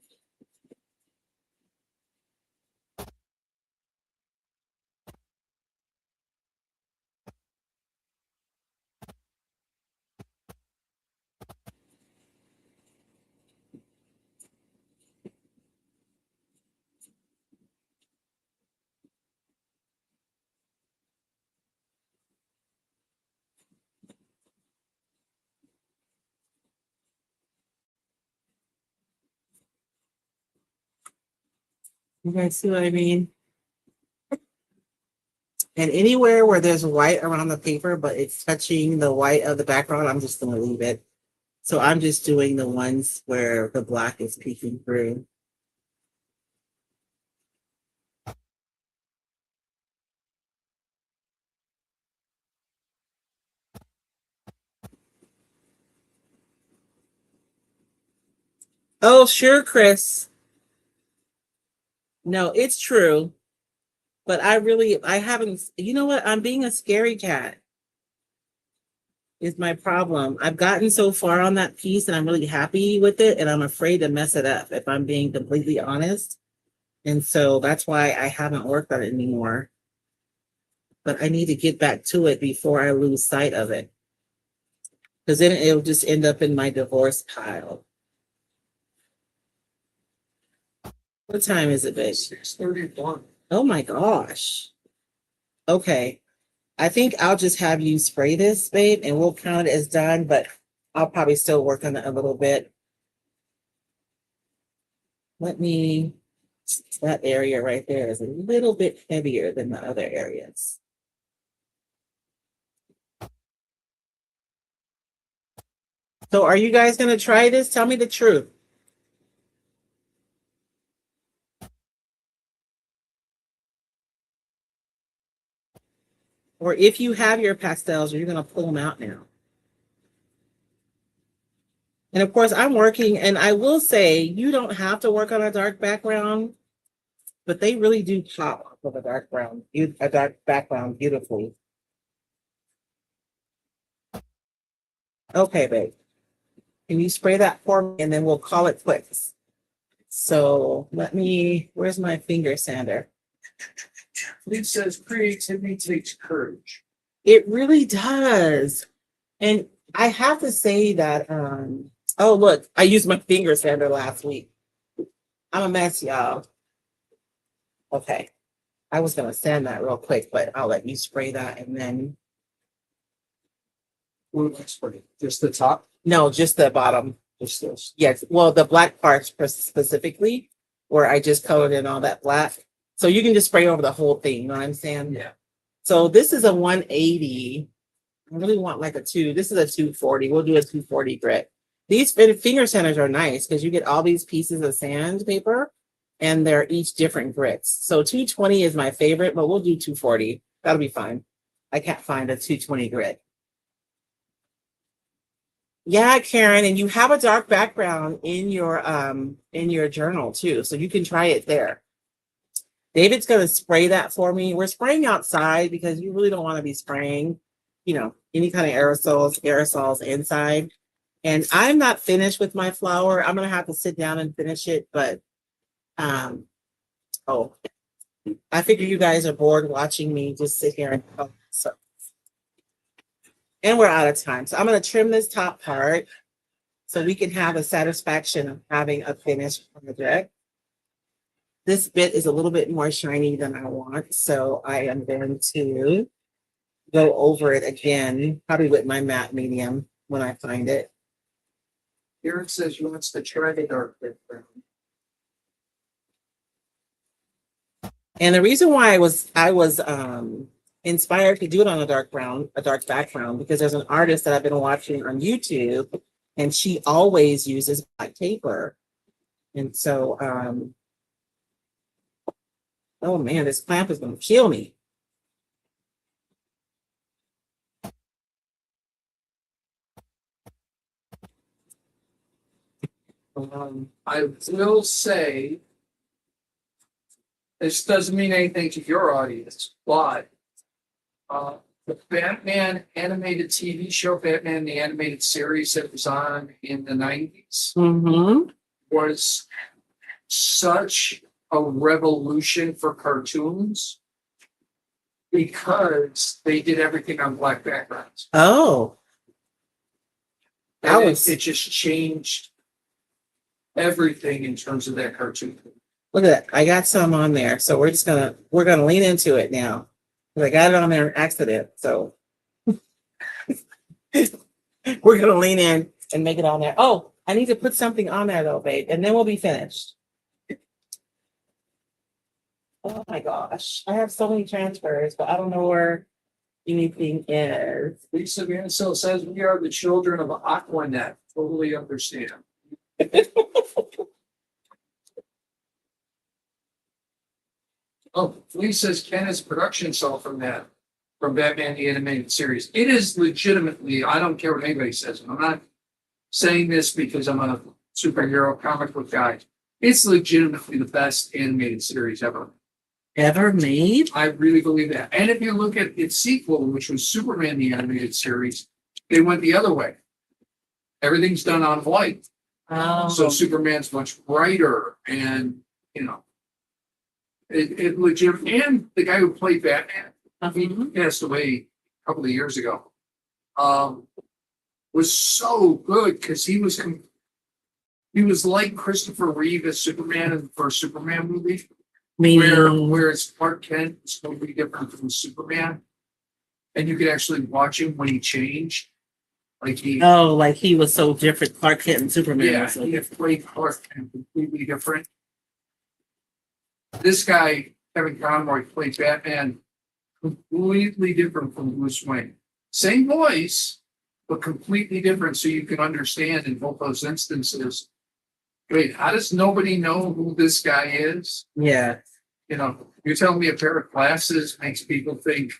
You guys see what I mean? And anywhere where there's white around the paper, but it's touching the white of the background, I'm just going to leave it. So I'm just doing the ones where the black is peeking through. Oh, sure, Chris. No, it's true. But I haven't, you know what? I'm being a scary cat is my problem. I've gotten so far on that piece and I'm really happy with it. And I'm afraid to mess it up if I'm being completely honest. And so that's why I haven't worked on it anymore. But I need to get back to it before I lose sight of it. Because then it'll just end up in my divorce pile. What time is it, babe? 6:31. Oh my gosh. Okay. I think I'll just have you spray this, babe, and we'll count it as done, but I'll probably still work on it a little bit. That area right there is a little bit heavier than the other areas. So are you guys going to try this? Tell me the truth. Or if you have your pastels, you're going to pull them out now. And of course, I'm working, and I will say you don't have to work on a dark background, but they really do pop off of a dark background beautifully. Okay, babe. Can you spray that for me, and then we'll call it quits. So where's my finger sander? It says creativity takes courage. It really does. And I have to say that, oh, look, I used my finger sander last week. I'm a mess, y'all. Okay. I was going to sand that real quick, but I'll let you spray that and then. Just the top? No, just the bottom. Just this. Yes. Well, the black parts specifically, where I just colored in all that black. So you can just spray over the whole thing. You know what I'm saying? Yeah. So this is a 180. I really want like a 2. This is a 240. We'll do a 240 grit. These finger sanders are nice because you get all these pieces of sandpaper and they're each different grits. So 220 is my favorite, but we'll do 240. That'll be fine. I can't find a 220 grit. Yeah, Karen, and you have a dark background in your journal too, so you can try it there. David's going to spray that for me. We're spraying outside because you really don't want to be spraying, any kind of aerosols inside. And I'm not finished with my flower. I'm going to have to sit down and finish it, but I figure you guys are bored watching me just sit here and and we're out of time. So I'm going to trim this top part so we can have the satisfaction of having a finished project. This bit is a little bit more shiny than I want, so I am going to go over it again, probably with my matte medium when I find it. Here it says she wants to try the dark background. And the reason why I was inspired to do it on a dark background, because there's an artist that I've been watching on YouTube, and she always uses black paper. And so, oh man, this clamp is going to kill me. I will say, this doesn't mean anything to your audience, but the Batman animated TV show, Batman the Animated Series that was on in the 90s, was such a revolution for cartoons because they did everything on black backgrounds. Oh, And it just changed everything in terms of that cartoon. look at that. I got some on there. So we're gonna lean into it now. 'Cause I got it on there on accident. So we're gonna lean in and make it on there. Oh, I need to put something on there though, babe, and then we'll be finished. Oh my gosh. I have so many transfers, but I don't know where anything is. Lisa Vansell says we are the children of Aquanet. Totally understand. Oh, Lisa says Ken is production cell from Batman the Animated Series. It is legitimately, I don't care what anybody says. I'm not saying this because I'm a superhero comic book guy. It's legitimately the best animated series ever. Ever made? I really believe that. And if you look at its sequel, which was Superman the Animated Series, they went the other way. Everything's done on white. Oh. So Superman's much brighter and, you know, it legit. And the guy who played Batman, he passed away a couple of years ago, was so good because he was like Christopher Reeve as Superman in the first Superman movie. Whereas Clark Kent is totally different from Superman. And you could actually watch him when he changed. Like he was so different. Clark Kent and Superman. Yeah, he had played Clark Kent completely different. This guy, Kevin Conroy, played Batman completely different from Bruce Wayne. Same voice, but completely different, so you can understand in both those instances. Wait, how does nobody know who this guy is? Yeah. You know, you're telling me a pair of glasses makes people think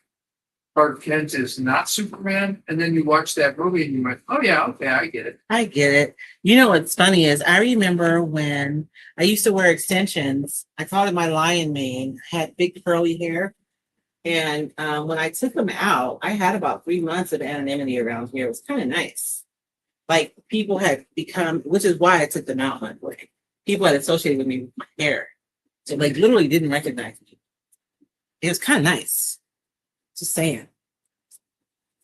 Clark Kent is not Superman, and then you watch that movie and you went, "Oh yeah, okay, I get it." I get it. You know what's funny is I remember when I used to wear extensions. I called it my lion mane. Had big curly hair, and when I took them out, I had about 3 months of anonymity around here. It was kind of nice. Like people had become, which is why I took them out. Like people had associated with me with my hair, so like literally didn't recognize me. It was kind of nice. Just saying.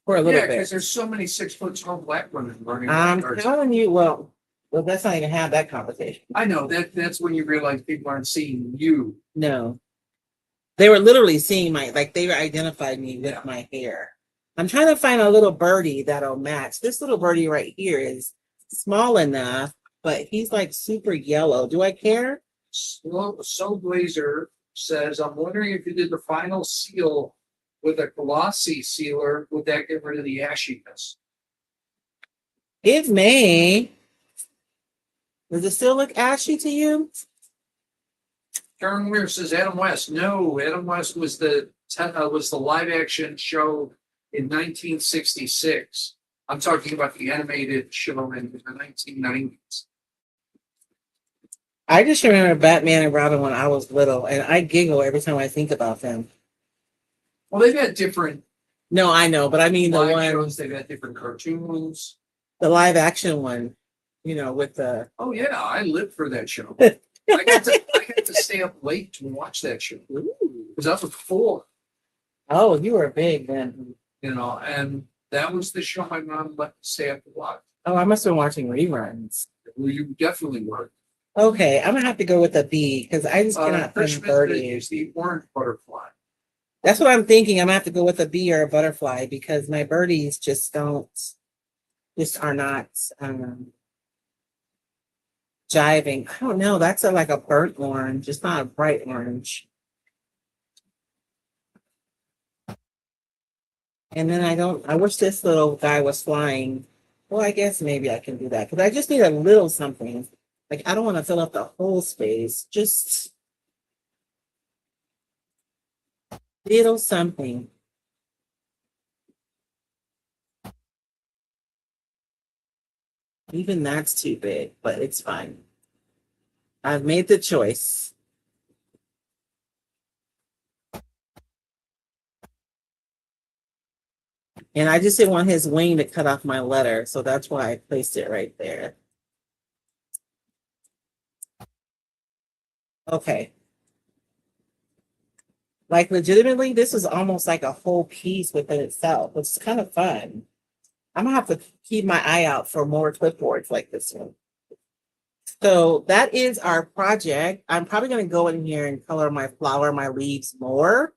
For a little Yeah, bit. because there's so many 6 foot tall black women learning. I'm arts. telling you, well, let's not even have that conversation. I know that's when you realize people aren't seeing you. No. They were literally seeing they identified me with my hair. I'm trying to find a little birdie that'll match. This little birdie right here is small enough, but he's like super yellow. Do I care? So Blazer says, I'm wondering if you did the final seal with a glossy sealer, would that get rid of the ashiness? It may. Does it still look ashy to you? Karen Weir says Adam West. No, Adam West was the live action show in 1966. I'm talking about the animated show in the 1990s. I just remember Batman and Robin when I was little, and I giggle every time I think about them. Well, they've had different. No, I know, but I mean the one shows. They've had different cartoons. The live action one, with the. Oh yeah, I lived for that show. I got to stay up late to watch that show because I was 4. Oh, you were big then. And that was the show my mom let me stay up to watch. Oh, I must have been watching reruns. Well, you definitely were. Okay, I'm gonna have to go with a B because I just cannot find birdie. Is the orange butterfly. That's what I'm thinking. I'm gonna have to go with a bee or a butterfly because my birdies just are not jiving. I don't know. That's like a burnt orange. It's not a bright orange. And then I wish this little guy was flying. Well, I guess maybe I can do that because I just need a little something. Like I don't want to fill up the whole space. Just little something. Even that's too big, but it's fine. I've made the choice. And I just didn't want his wing to cut off my letter, so that's why I placed it right there. Okay. Like legitimately, this is almost like a whole piece within itself, which is kind of fun. I'm gonna have to keep my eye out for more clipboards like this one. So that is our project. I'm probably gonna go in here and color my flower, my leaves more.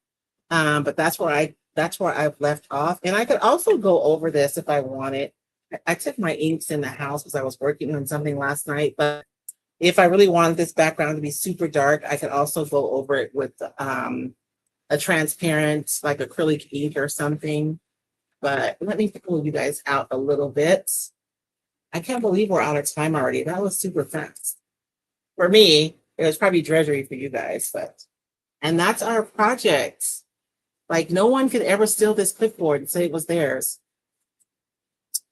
But that's where I've left off. And I could also go over this if I wanted. I took my inks in the house because I was working on something last night. But if I really wanted this background to be super dark, I could also go over it with a transparent, like acrylic ink or something. But let me pull you guys out a little bit. I can't believe we're out of time already. That was super fast. For me, it was probably drudgery for you guys, and that's our project. Like no one could ever steal this clipboard and say it was theirs.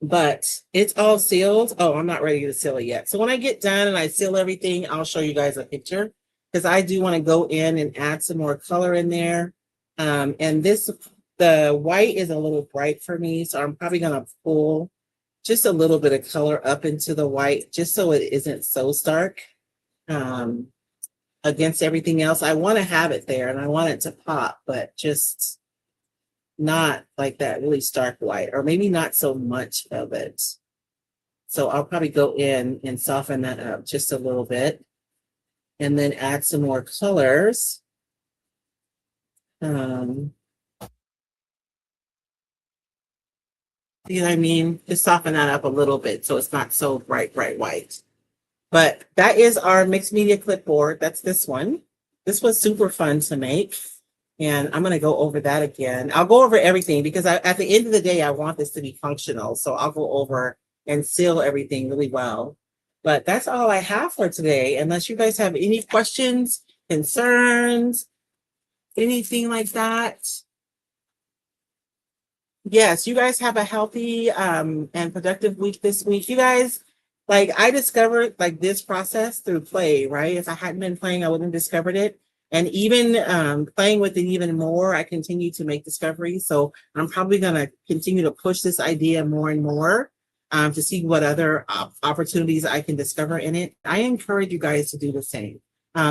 But it's all sealed. Oh, I'm not ready to seal it yet. So when I get done and I seal everything, I'll show you guys a picture because I do want to go in and add some more color in there. And the white is a little bright for me, so I'm probably going to pull just a little bit of color up into the white just so it isn't so stark against everything else. I want to have it there and I want it to pop, but just not like that really stark white, or maybe not so much of it. So I'll probably go in and soften that up just a little bit and then add some more colors. You know what I mean? Just soften that up a little bit so it's not so bright white. But that is our mixed media clipboard. That's this one. This was super fun to make. And I'm going to go over that again. I'll go over everything because at the end of the day, I want this to be functional. So I'll go over and seal everything really well. But that's all I have for today. Unless you guys have any questions, concerns, anything like that. Yes, you guys have a healthy and productive week this week. You guys, like I discovered like this process through play, right? If I hadn't been playing, I wouldn't have discovered it. And even playing with it even more, I continue to make discoveries. So I'm probably going to continue to push this idea more and more to see what other opportunities I can discover in it. I encourage you guys to do the same.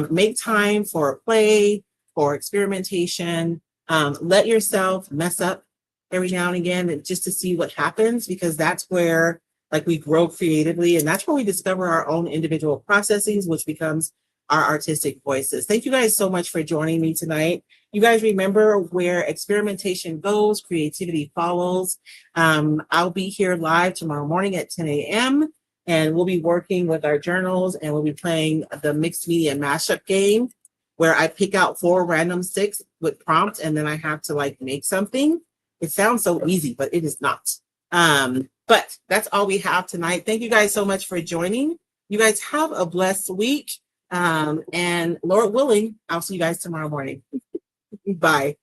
Make time for play, for experimentation. Let yourself mess up every now and again just to see what happens, because that's where like we grow creatively and that's where we discover our own individual processes, which becomes our artistic voices. Thank you guys so much for joining me tonight. You guys remember, where experimentation goes, creativity follows. I'll be here live tomorrow morning at 10 a.m. and we'll be working with our journals and we'll be playing the mixed media mashup game where I pick out 4 random sticks with prompts and then I have to like make something. It sounds so easy, but it is not. But that's all we have tonight. Thank you guys so much for joining. You guys have a blessed week. And Lord willing, I'll see you guys tomorrow morning. Bye.